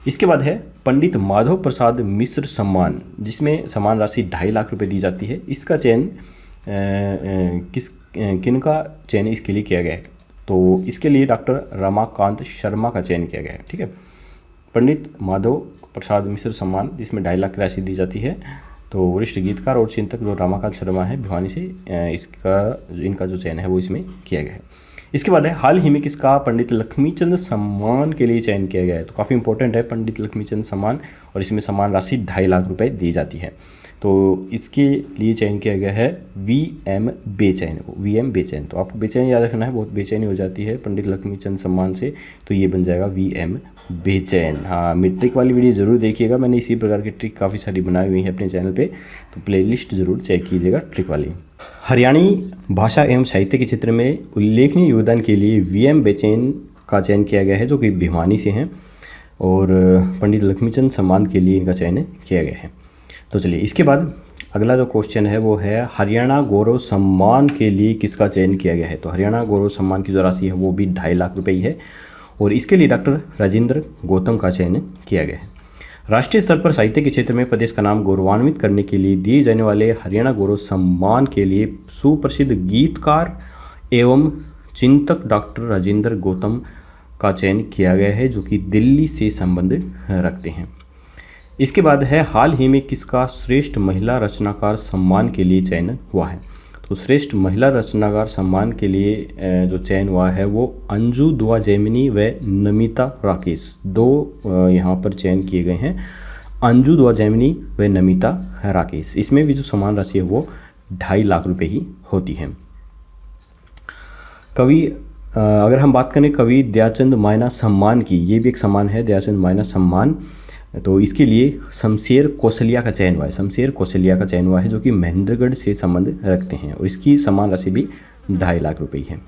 इसके बाद है पंडित माधव प्रसाद मिश्र सम्मान, जिसमें सम्मान राशि 2.5 लाख रुपए दी जाती है। इसका चयन किनका चयन इसके लिए किया गया है? तो इसके लिए डॉक्टर रमाकांत शर्मा का चयन किया गया है। ठीक है, पंडित माधव प्रसाद मिश्र सम्मान जिसमें 2.5 लाख की राशि दी जाती है। तो वरिष्ठ गीतकार और चिंतक जो रमाकांत शर्मा है भिवानी से, इनका जो चयन है वो इसमें किया गया है। इसके बाद है हाल ही में किसका पंडित लक्ष्मीचंद सम्मान के लिए चयन किया गया है? तो काफ़ी इंपॉर्टेंट है पंडित लक्ष्मीचंद सम्मान, और इसमें सम्मान राशि 2.5 लाख रुपए दी जाती है। तो इसके लिए चयन किया गया है VM बेचैन को, VM बेचैन। तो आपको बेचैन याद रखना है, बहुत बेचैनी हो जाती है पंडित लक्ष्मीचंद सम्मान से, तो ये बन जाएगा VM बेचैन। हाँ, ट्रिक वाली वीडियो ज़रूर देखिएगा, मैंने इसी प्रकार की ट्रिक काफ़ी सारी बनाई हुई है अपने चैनल पे, तो प्लेलिस्ट ज़रूर चेक कीजिएगा ट्रिक वाली। हरियाणी भाषा एवं साहित्य के क्षेत्र में उल्लेखनीय योगदान के लिए VM बेचैन का चयन किया गया है, जो कि भिवानी से हैं, और पंडित लक्ष्मीचंद सम्मान के लिए इनका चयन किया गया है। तो चलिए इसके बाद अगला जो क्वेश्चन है वो है हरियाणा गौरव सम्मान के लिए किसका चयन किया गया है? तो हरियाणा गौरव सम्मान की जो राशि है वो भी 2.5 लाख रुपए ही है, और इसके लिए डॉक्टर राजेंद्र गौतम का चयन किया गया है। राष्ट्रीय स्तर पर साहित्य के क्षेत्र में प्रदेश का नाम गौरवान्वित करने के लिए दिए जाने वाले हरियाणा गौरव सम्मान के लिए सुप्रसिद्ध गीतकार एवं चिंतक डॉक्टर राजेंद्र गौतम का चयन किया गया है, जो कि दिल्ली से संबंध रखते हैं। इसके बाद है हाल ही में किसका श्रेष्ठ महिला रचनाकार सम्मान के लिए चयन हुआ है? तो श्रेष्ठ महिला रचनाकार सम्मान के लिए जो चयन हुआ है वो अंजू दुआ जैमिनी व नमिता राकेश, दो यहाँ पर चयन किए गए हैं, अंजू दुआ जैमिनी व नमिता राकेश। इसमें भी जो सम्मान राशि है वो 2.5 लाख रुपए ही होती है। कवि अगर हम बात करें कवि दयाचंद मायना सम्मान की, ये भी एक सम्मान है दयाचंद मायना सम्मान, तो इसके लिए शमशेर कौशलिया का चयन हुआ है, शमशेर कौशलिया का चयन हुआ है, जो कि महेंद्रगढ़ से संबंध रखते हैं, और इसकी सम्मान राशि भी 2.5 लाख रुपए है।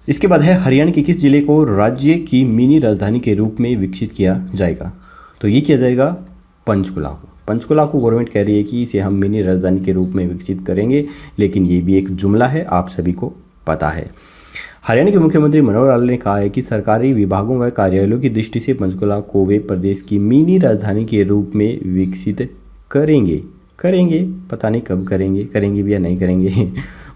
इसके बाद है हरियाणा के किस जिले को राज्य की मिनी राजधानी के रूप में विकसित किया जाएगा? तो ये किया जाएगा पंचकुला को। पंचकुला को गवर्नमेंट कह रही है कि इसे हम मिनी राजधानी के रूप में विकसित करेंगे, लेकिन ये भी एक जुमला है, आप सभी को पता है। हरियाणा के मुख्यमंत्री मनोहर लाल ने कहा है कि सरकारी विभागों व कार्यालयों की दृष्टि से पंचकुला को वे प्रदेश की मिनी राजधानी के रूप में विकसित करेंगे। पता नहीं कब करेंगे भी या नहीं करेंगे।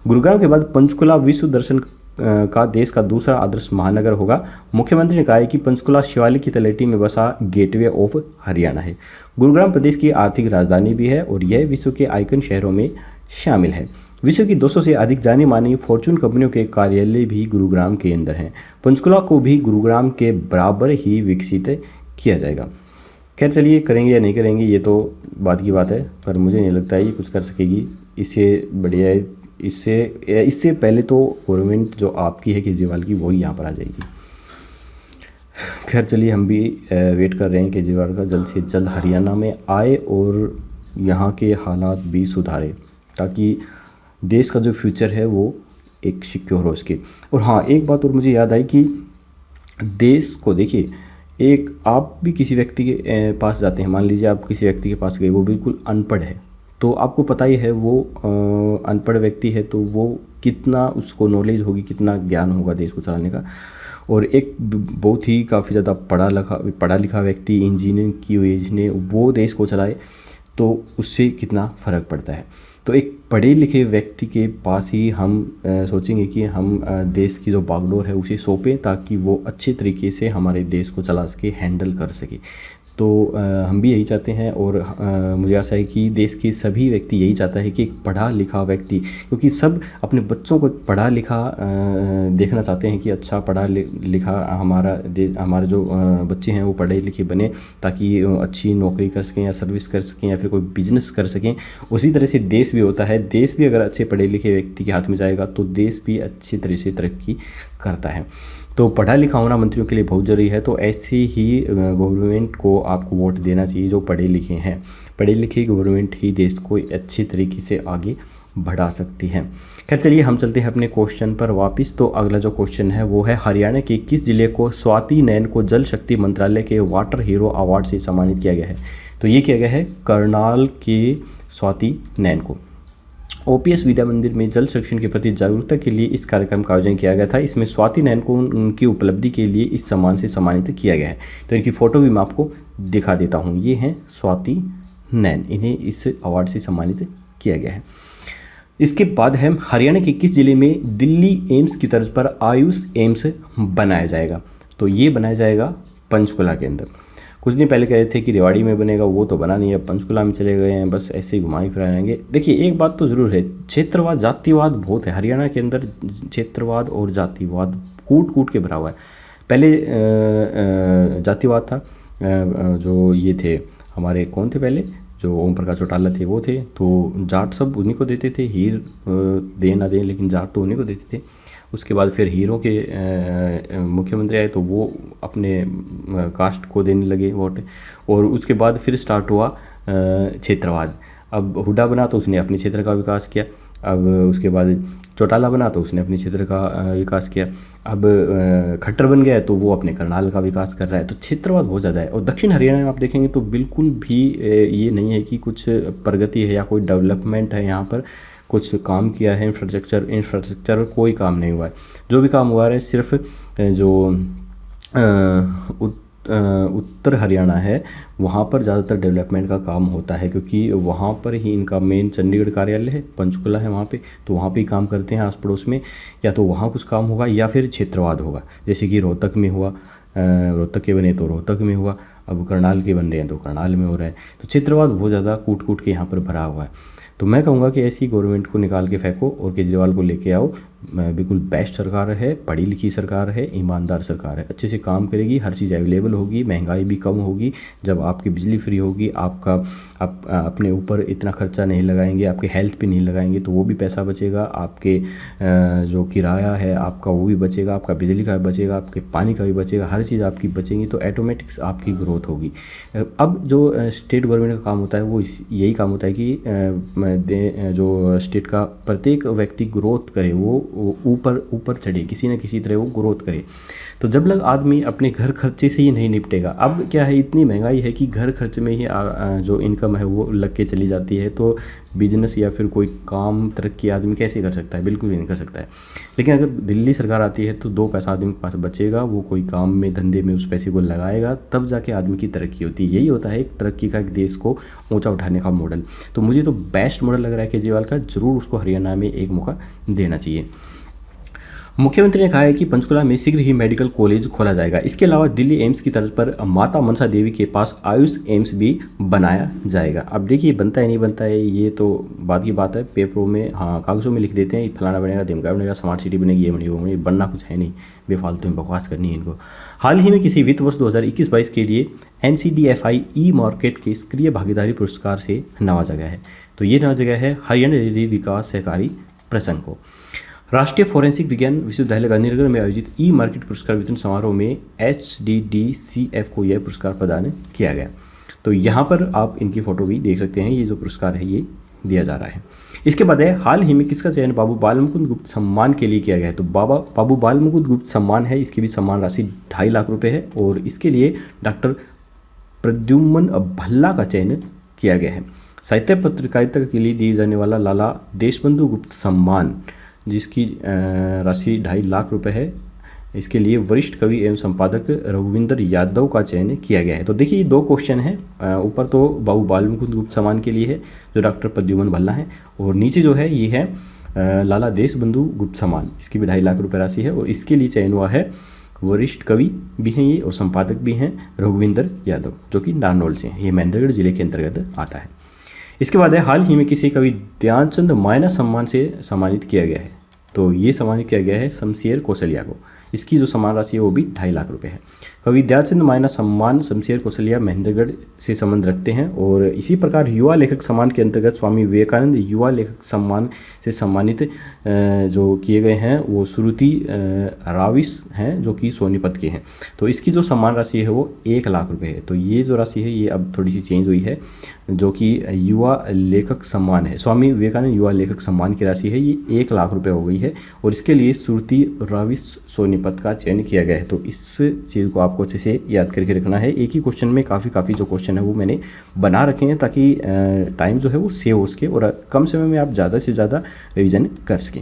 गुरुग्राम के बाद पंचकुला विश्व दर्शन का देश का दूसरा आदर्श महानगर होगा। मुख्यमंत्री ने कहा है कि पंचकुला शिवालिक की तलहटी में बसा गेटवे ऑफ हरियाणा है। गुरुग्राम प्रदेश की आर्थिक राजधानी भी है और यह विश्व के आइकन शहरों में शामिल है। विश्व की 200 से अधिक जानी मानी फॉर्चून कंपनियों के कार्यालय भी गुरुग्राम के अंदर हैं। पंचकुला को भी गुरुग्राम के बराबर ही विकसित किया जाएगा। खैर चलिए, करेंगे या नहीं करेंगे ये तो बात की बात है, पर मुझे नहीं लगता ये कुछ कर सकेगी। इससे बढ़िया है, इससे पहले तो गवर्नमेंट जो आपकी है केजरीवाल की, वही यहाँ पर आ जाएगी। खैर चलिए, हम भी वेट कर रहे हैं केजरीवाल का जल्द से जल्द हरियाणा में आए और यहाँ के हालात भी सुधारे, ताकि देश का जो फ्यूचर है वो एक सिक्योर हो सके। और हाँ, एक बात और मुझे याद आई कि देश को देखिए, एक आप भी किसी व्यक्ति के पास जाते हैं, मान लीजिए आप किसी व्यक्ति के पास गए, वो बिल्कुल अनपढ़ है, तो आपको पता ही है वो अनपढ़ व्यक्ति है, तो वो कितना उसको नॉलेज होगी, कितना ज्ञान होगा देश को चलाने का। और एक बहुत ही काफ़ी ज़्यादा पढ़ा लिखा व्यक्ति, इंजीनियरिंग की हुई जिन्हें वो देश को चलाए, तो उससे कितना फ़र्क पड़ता है। तो एक पढ़े लिखे व्यक्ति के पास ही हम सोचेंगे कि हम देश की जो बागडोर है उसे सौंपें, ताकि वो अच्छे तरीके से हमारे देश को चला सके, हैंडल कर सके। तो हम भी यही चाहते हैं, और मुझे आशा है कि देश के सभी व्यक्ति यही चाहता है कि एक पढ़ा लिखा व्यक्ति, क्योंकि सब अपने बच्चों को पढ़ा लिखा देखना चाहते हैं कि अच्छा पढ़ा लिखा हमारे जो बच्चे हैं वो पढ़े लिखे बने, ताकि अच्छी नौकरी कर सकें या सर्विस कर सकें या फिर कोई बिजनेस कर सकें। उसी तरह से देश भी होता है, देश भी अगर अच्छे पढ़े लिखे व्यक्ति के हाथ में जाएगा तो देश भी अच्छी तरह से तरक्की करता है। तो पढ़ा लिखा होना मंत्रियों के लिए बहुत ज़रूरी है। तो ऐसे ही गवर्नमेंट को आपको वोट देना चाहिए जो पढ़े लिखे हैं। पढ़े लिखे गवर्नमेंट ही देश को अच्छी तरीके से आगे बढ़ा सकती है। खैर चलिए, हम चलते हैं अपने क्वेश्चन पर वापस। तो अगला जो क्वेश्चन है वो है हरियाणा के किस जिले को स्वाति नैन को जल शक्ति मंत्रालय के वाटर हीरो अवार्ड से सम्मानित किया गया है? तो ये किया गया है करनाल के स्वाति नैन को। ओपीएस विद्या मंदिर में जल संरक्षण के प्रति जागरूकता के लिए इस कार्यक्रम का आयोजन किया गया था। इसमें स्वाति नैन को उनकी उपलब्धि के लिए इस सम्मान से सम्मानित किया गया है। तो इनकी फ़ोटो भी मैं आपको दिखा देता हूँ। ये हैं स्वाति नैन, इन्हें इस अवार्ड से सम्मानित किया गया है। इसके बाद है हरियाणा के किस जिले में दिल्ली एम्स की तर्ज पर आयुष एम्स बनाया जाएगा? तो ये बनाया जाएगा पंचकुला के अंदर। कुछ दिन पहले कह रहे थे कि रेवाड़ी में बनेगा, वो तो बना नहीं है, पंचकुला में चले गए हैं, बस ऐसे ही घुमाई फिराएंगे। देखिए एक बात तो ज़रूर है, क्षेत्रवाद जातिवाद बहुत है हरियाणा के अंदर। क्षेत्रवाद और जातिवाद कूट कूट के भरा हुआ है। पहले जातिवाद था, जो ये थे हमारे कौन थे पहले, जो ओम प्रकाश चौटाला थे वो थे, तो जाट सब उन्हीं को देते थे, हीर दे ना दें लेकिन जाट तो उन्हीं को देते थे। उसके बाद फिर हीरों के मुख्यमंत्री आए तो वो अपने कास्ट को देने लगे वोट, और उसके बाद फिर स्टार्ट हुआ क्षेत्रवाद। अब हुड्डा बना तो उसने अपने क्षेत्र का विकास किया, अब उसके बाद चौटाला बना तो उसने अपने क्षेत्र का विकास किया, अब खट्टर बन गया तो वो अपने करनाल का विकास कर रहा है। तो क्षेत्रवाद बहुत ज़्यादा है। और दक्षिण हरियाणा में आप देखेंगे तो बिल्कुल भी ये नहीं है कि कुछ प्रगति है या कोई डेवलपमेंट है, यहाँ पर कुछ काम किया है इंफ्रास्ट्रक्चर कोई काम नहीं हुआ है। जो भी काम हुआ है सिर्फ जो उत्तर हरियाणा है वहाँ पर ज़्यादातर डेवलपमेंट का काम होता है, क्योंकि वहाँ पर ही इनका मेन चंडीगढ़ कार्यालय है, पंचकुला है वहाँ पे, तो वहाँ पे ही काम करते हैं आस पड़ोस में। या तो वहाँ कुछ काम होगा या फिर क्षेत्रवाद होगा, जैसे कि रोहतक में हुआ, रोहतक के बने तो रोहतक में हुआ, अब करनाल के बन रहे हैं तो करनाल में हो रहा है। तो क्षेत्रवाद बहुत ज़्यादा कूट कूट के यहाँ पर भरा हुआ है। तो मैं कहूँगा कि ऐसी गवर्नमेंट को निकाल के फेंको और केजरीवाल को लेके आओ। बिल्कुल बेस्ट सरकार है, पढ़ी लिखी सरकार है, ईमानदार सरकार है, अच्छे से काम करेगी, हर चीज़ अवेलेबल होगी, महंगाई भी कम होगी। जब आपकी बिजली फ्री होगी, आप अपने ऊपर इतना खर्चा नहीं लगाएंगे, आपके हेल्थ पे नहीं लगाएंगे तो वो भी पैसा बचेगा, आपके जो किराया है आपका वो भी बचेगा, आपका बिजली का भी बचेगा, आपके पानी का भी बचेगा, हर चीज़ आपकी बचेगी, तो ऑटोमेटिक्स आपकी ग्रोथ होगी। अब जो स्टेट गवर्नमेंट का काम होता है वो यही काम होता है कि जो स्टेट का प्रत्येक व्यक्ति ग्रोथ करे, वो ऊपर चढ़े, किसी न किसी तरह वो ग्रोथ करे। तो जब लग आदमी अपने घर खर्चे से ही नहीं निपटेगा, अब क्या है इतनी महंगाई है कि घर खर्च में ही जो इनकम है वो लग के चली जाती है, तो बिजनेस या फिर कोई काम तरक्की आदमी कैसे कर सकता है? बिल्कुल भी नहीं कर सकता है। लेकिन अगर दिल्ली सरकार आती है तो 2 पैसा आदमी के पास बचेगा, वो कोई काम में धंधे में उस पैसे को लगाएगा, तब जाके आदमी की तरक्की होती है। यही होता है एक तरक्की का, एक देश को ऊंचा उठाने का मॉडल। तो मुझे तो बेस्ट मॉडल लग रहा है केजरीवाल का, ज़रूर उसको हरियाणा में एक मौका देना चाहिए। मुख्यमंत्री ने कहा है कि पंचकुला में शीघ्र ही मेडिकल कॉलेज खोला जाएगा। इसके अलावा दिल्ली एम्स की तर्ज पर माता मनसा देवी के पास आयुष एम्स भी बनाया जाएगा। अब देखिए बनता है नहीं बनता है ये तो बाद की बात है, पेपरों में हाँ कागजों में लिख देते हैं फलाना बनेगा, ढिमका बनेगा, स्मार्ट सिटी बनेगी, ये बनेगी, वो बनेगी, बनना कुछ है नहीं, बेफालतू में बकवास करनी है इनको। हाल ही में किसी वित्त वर्ष 2021-22 के लिए NCDFI ई मार्केट के सक्रिय भागीदारी पुरस्कार से नवाजा गया है। तो ये नवाजा गया है हरियाणा डेयरी विकास सहकारी प्रसंघ को। राष्ट्रीय फोरेंसिक विज्ञान विश्वविद्यालय गांधीनगर में आयोजित ई मार्केट पुरस्कार वितरण समारोह में HDDCF को यह पुरस्कार प्रदान किया गया। तो यहाँ पर आप इनकी फ़ोटो भी देख सकते हैं, ये जो पुरस्कार है ये दिया जा रहा है। इसके बाद है हाल ही में किसका चयन बाबू बाल मुकुंद गुप्त सम्मान के लिए किया गया है? तो बाबू बाल मुकुंद गुप्त सम्मान है, इसकी भी सम्मान राशि 2.5 लाख रुपये है, और इसके लिए डॉक्टर प्रद्युम्न भल्ला का चयन किया गया है। साहित्य पत्रकारिता के लिए दिए जाने वाला लाला देशबंधु गुप्त सम्मान, जिसकी राशि 2.5 लाख रुपए है, इसके लिए वरिष्ठ कवि एवं संपादक रघुविंदर यादव का चयन किया गया है। तो देखिए 2 क्वेश्चन हैं, ऊपर तो बाबू बाल मुकुंद गुप्त सम्मान के लिए है जो डॉक्टर प्रद्युम्न भल्ला है, और नीचे जो है ये है लाला देशबंधु गुप्त सम्मान, इसकी भी 2.5 लाख रुपये राशि है, और इसके लिए चयन हुआ है वरिष्ठ कवि भी हैं ये और संपादक भी हैं रघुविंदर यादव, जो कि नारनौल से हैं, ये महेंद्रगढ़ जिले के अंतर्गत आता है। इसके बाद है हाल ही में किसी कवि ध्यानचंद मायना सम्मान से सम्मानित किया गया है। तो ये सम्मानित किया गया है शमशेर कौशलिया को, इसकी जो सम्मान राशि है वो भी 2.5 लाख रुपए है। कवि ध्यानचंद मायना सम्मान शमशेर कौशलिया महेंद्रगढ़ से संबंध रखते हैं, और इसी प्रकार युवा लेखक सम्मान के अंतर्गत स्वामी विवेकानंद युवा लेखक सम्मान से सम्मानित जो किए गए हैं वो श्रुति राविस हैं, जो कि सोनीपत के हैं। तो इसकी जो सम्मान राशि है वो 1 लाख रुपये है। तो ये जो राशि है ये अब थोड़ी सी चेंज हुई है, जो कि युवा लेखक सम्मान है, स्वामी विवेकानंद युवा लेखक सम्मान की राशि है ये 1 लाख रुपए हो गई है। और इसके लिए श्रुति रवि सोनीपत का चयन किया गया है। तो इस चीज़ को आपको अच्छे से याद करके रखना है। एक ही क्वेश्चन में काफ़ी जो क्वेश्चन है वो मैंने बना रखे हैं ताकि टाइम जो है वो सेव हो सके और कम समय में आप ज़्यादा से ज़्यादा रिविजन कर सकें।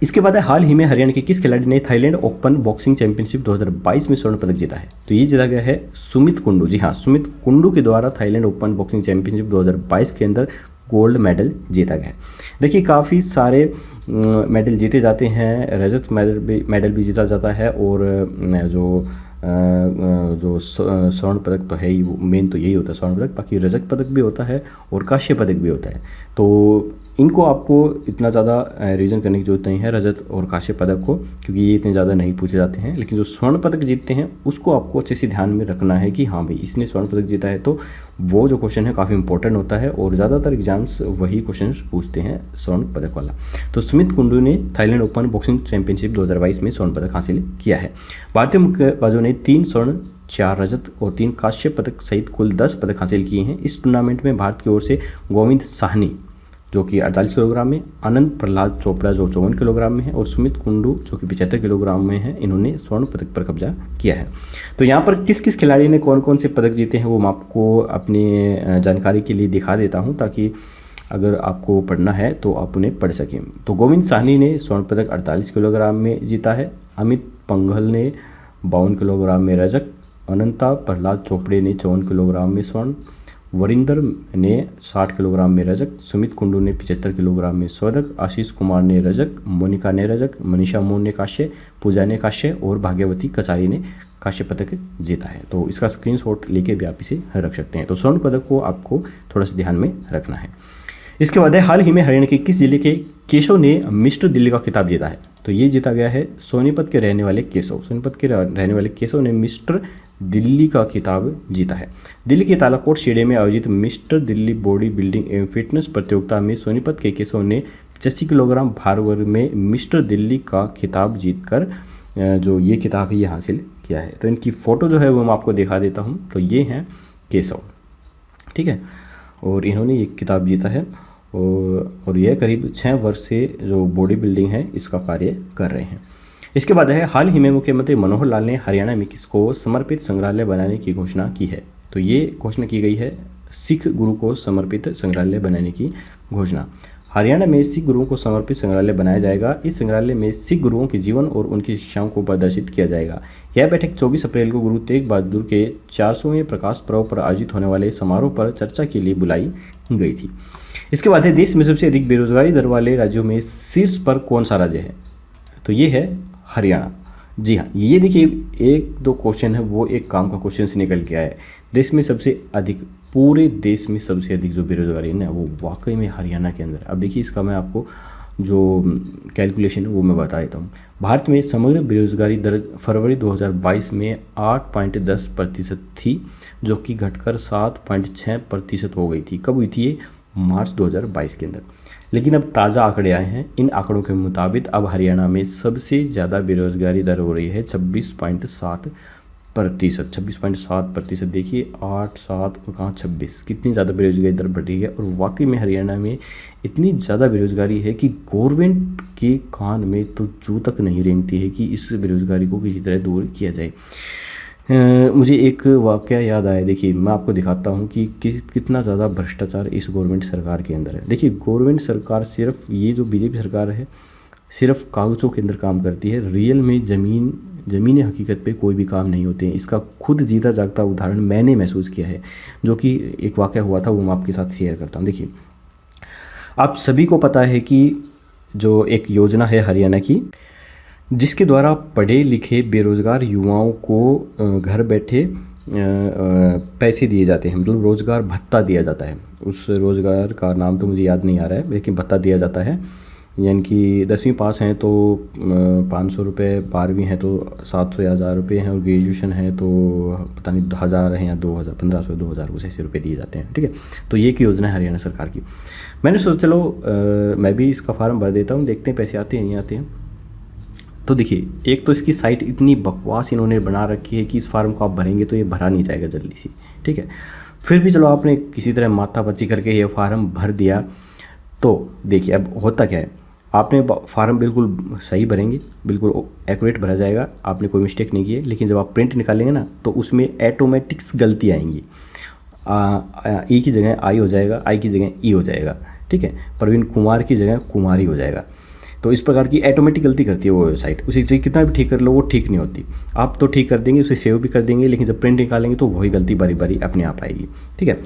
इसके बाद है, हाल ही में हरियाणा के किस खिलाड़ी ने थाईलैंड ओपन बॉक्सिंग चैंपियनशिप 2022 में स्वर्ण पदक जीता है? तो ये जीता गया है सुमित कुंडू। जी हाँ, सुमित कुंडू के द्वारा थाईलैंड ओपन बॉक्सिंग चैंपियनशिप 2022 के अंदर गोल्ड मेडल जीता गया है। देखिए काफ़ी सारे मेडल जीते जाते हैं, रजत मेडल भी जीता जाता है और जो स्वर्ण पदक तो है ही, वो मेन तो यही होता है स्वर्ण पदक, बाकी रजत पदक भी होता है और कांस्य पदक भी होता है। तो इनको आपको इतना ज़्यादा रीजन करने की जरूरत नहीं है रजत और कांस्य पदक को, क्योंकि ये इतने ज़्यादा नहीं पूछे जाते हैं। लेकिन जो स्वर्ण पदक जीतते हैं उसको आपको अच्छे से ध्यान में रखना है कि हाँ भाई इसने स्वर्ण पदक जीता है, तो वो जो क्वेश्चन है काफ़ी इंपॉर्टेंट होता है और ज़्यादातर एग्जाम्स वही क्वेश्चन पूछते हैं स्वर्ण पदक वाला। तो सुमित कुंडू ने थाईलैंड ओपन बॉक्सिंग चैंपियनशिप 2022 में स्वर्ण पदक हासिल किया है। भारतीय मुक्केबाजों ने 3 स्वर्ण, 4 रजत और 3 कांस्य पदक सहित कुल 10 पदक हासिल किए हैं। इस टूर्नामेंट में भारत की ओर से गोविंद साहनी जो कि 48 किलोग्राम में, आनंद प्रहलाद चोपड़ा जो 54 किलोग्राम में है और सुमित कुंडू जो कि 75 किलोग्राम में है, इन्होंने स्वर्ण पदक पर कब्जा किया है। तो यहाँ पर किस किस खिलाड़ी ने कौन कौन से पदक जीते हैं वो मैं आपको अपनी जानकारी के लिए दिखा देता हूँ, ताकि अगर आपको पढ़ना है तो आप उन्हें पढ़ सकें। तो गोविंद साहनी ने स्वर्ण पदक 48 किलोग्राम में जीता है, अमित पंघल ने 52 किलोग्राम में रजत, अनंता प्रहलाद चोपड़े ने 54 किलोग्राम में स्वर्ण, वरिंदर ने 60 किलोग्राम में रजत, सुमित कुंडू ने 75 किलोग्राम में स्वर्ण, आशीष कुमार ने रजत, मोनिका ने रजत, मनीषा मोहन ने कांस्य, पूजा ने कांस्य और भाग्यवती कचारी ने कांस्य पदक जीता है। तो इसका स्क्रीनशॉट लेके भी आप इसे रख सकते हैं। तो स्वर्ण पदक को आपको थोड़ा सा ध्यान में रखना है। इसके बाद है, हाल ही में हरियाणा के किस जिले के केशव ने मिस्टर दिल्ली का खिताब जीता है? तो ये जीता गया है सोनीपत के रहने वाले केशव। सोनीपत के रहने वाले केशव ने मिस्टर दिल्ली का खिताब जीता है। दिल्ली के तालाकोट स्टेडियम में आयोजित मिस्टर दिल्ली बॉडी बिल्डिंग एवं फिटनेस प्रतियोगिता में सोनीपत के केशव ने 85 किलोग्राम भार वर्ग में मिस्टर दिल्ली का खिताब जीतकर जो ये खिताब है ये हासिल किया है। तो इनकी फ़ोटो जो है वो मैं आपको दिखा देता हूँ। तो ये हैं केशव, ठीक है, और इन्होंने ये खिताब जीता है और यह करीब 6 वर्ष से जो बॉडी बिल्डिंग है इसका कार्य कर रहे हैं। इसके बाद है, हाल ही में मुख्यमंत्री मनोहर लाल ने हरियाणा में किसको समर्पित संग्रहालय बनाने की घोषणा की है? तो ये घोषणा की गई है सिख गुरु को समर्पित संग्रहालय बनाने की घोषणा। हरियाणा में सिख गुरुओं को समर्पित संग्रहालय बनाया जाएगा। इस संग्रहालय में सिख गुरुओं के जीवन और उनकी शिक्षाओं को प्रदर्शित किया जाएगा। यह बैठक 24 अप्रैल को गुरु तेग बहादुर के 400वें प्रकाश पर्व पर आयोजित होने वाले समारोह पर चर्चा के लिए बुलाई गई थी। इसके बाद है, देश में सबसे अधिक बेरोजगारी दर वाले राज्यों में शीर्ष पर कौन सा राज्य है? तो ये है हरियाणा। जी हाँ, ये देखिए 1-2 क्वेश्चन है वो एक काम का क्वेश्चन से निकल के आया है। देश में सबसे अधिक, पूरे देश में सबसे अधिक जो बेरोजगारी है ना वो वाकई में हरियाणा के अंदर। अब देखिए इसका मैं आपको जो कैलकुलेशन है वो मैं बता देता हूँ। भारत में समग्र बेरोजगारी दर फरवरी 2022 में 8.10% थी, जो कि घटकर 7.6% हो गई थी। कब हुई थी ये? मार्च 2022 के अंदर। लेकिन अब ताज़ा आंकड़े आए हैं। इन आंकड़ों के मुताबिक अब हरियाणा में सबसे ज़्यादा बेरोजगारी दर हो रही है 26.7%। 26.7%, देखिए 8, 7 और कहाँ 26, कितनी ज़्यादा बेरोजगारी दर बढ़ रही है। और वाकई में हरियाणा में इतनी ज़्यादा बेरोजगारी है कि गवर्नमेंट के कान में तो जू तक नहीं रेंगती है कि इस बेरोजगारी को किसी तरह दूर किया जाए। मुझे एक वाक़या याद आया। देखिए मैं आपको दिखाता हूँ कि कितना ज़्यादा भ्रष्टाचार इस गवर्नमेंट सरकार के अंदर है। देखिए गवर्नमेंट सरकार सिर्फ, ये जो बीजेपी सरकार है, सिर्फ कागज़ों के अंदर काम करती है। रियल में ज़मीनी हकीकत पे कोई भी काम नहीं होते हैं। इसका खुद जीता जागता उदाहरण मैंने महसूस किया है, जो कि एक वाक़या हुआ था, वो मैं आपके साथ शेयर करता हूँ। देखिए आप सभी को पता है कि जो एक योजना है हरियाणा की, जिसके द्वारा पढ़े लिखे बेरोज़गार युवाओं को घर बैठे पैसे दिए जाते हैं, मतलब रोज़गार भत्ता दिया जाता है। उस रोज़गार का नाम तो मुझे याद नहीं आ रहा है, लेकिन भत्ता दिया जाता है। यानी कि 10वीं पास हैं तो 500 रुपये, 12वीं हैं तो 700 या 1000 रुपये हैं, और ग्रेजुएशन है तो पता नहीं 1000 हैं या 2000, 1500, 2000 कुछ ऐसे रुपये दिए जाते हैं। ठीक है, तो ये एक योजना है हरियाणा सरकार की। मैंने सोचा चलो मैं भी इसका फॉर्म भर देता हूँ, देखते हैं पैसे आते हैं नहीं आते हैं। तो देखिए एक तो इसकी साइट इतनी बकवास इन्होंने बना रखी है कि इस फार्म को आप भरेंगे तो ये भरा नहीं जाएगा जल्दी से। ठीक है, फिर भी चलो आपने किसी तरह माथापच्ची करके ये फार्म भर दिया, तो देखिए अब होता क्या है, आपने फार्म बिल्कुल सही भरेंगे, बिल्कुल एक्यूरेट भरा जाएगा, आपने कोई मिस्टेक नहीं की है, लेकिन जब आप प्रिंट निकालेंगे ना तो उसमें ऑटोमेटिक्स गलती आएंगी। ई की जगह आई हो जाएगा, आई की जगह ई हो जाएगा, ठीक है, प्रवीण कुमार की जगह कुमारी हो जाएगा। तो इस प्रकार की ऑटोमेटिक गलती करती है वो वेबसाइट, उसे कितना भी ठीक कर लो वो ठीक नहीं होती। आप तो ठीक कर देंगे, उसे सेव भी कर देंगे, लेकिन जब प्रिंट निकालेंगे तो वही गलती बारी बारी अपने आप आएगी, ठीक है।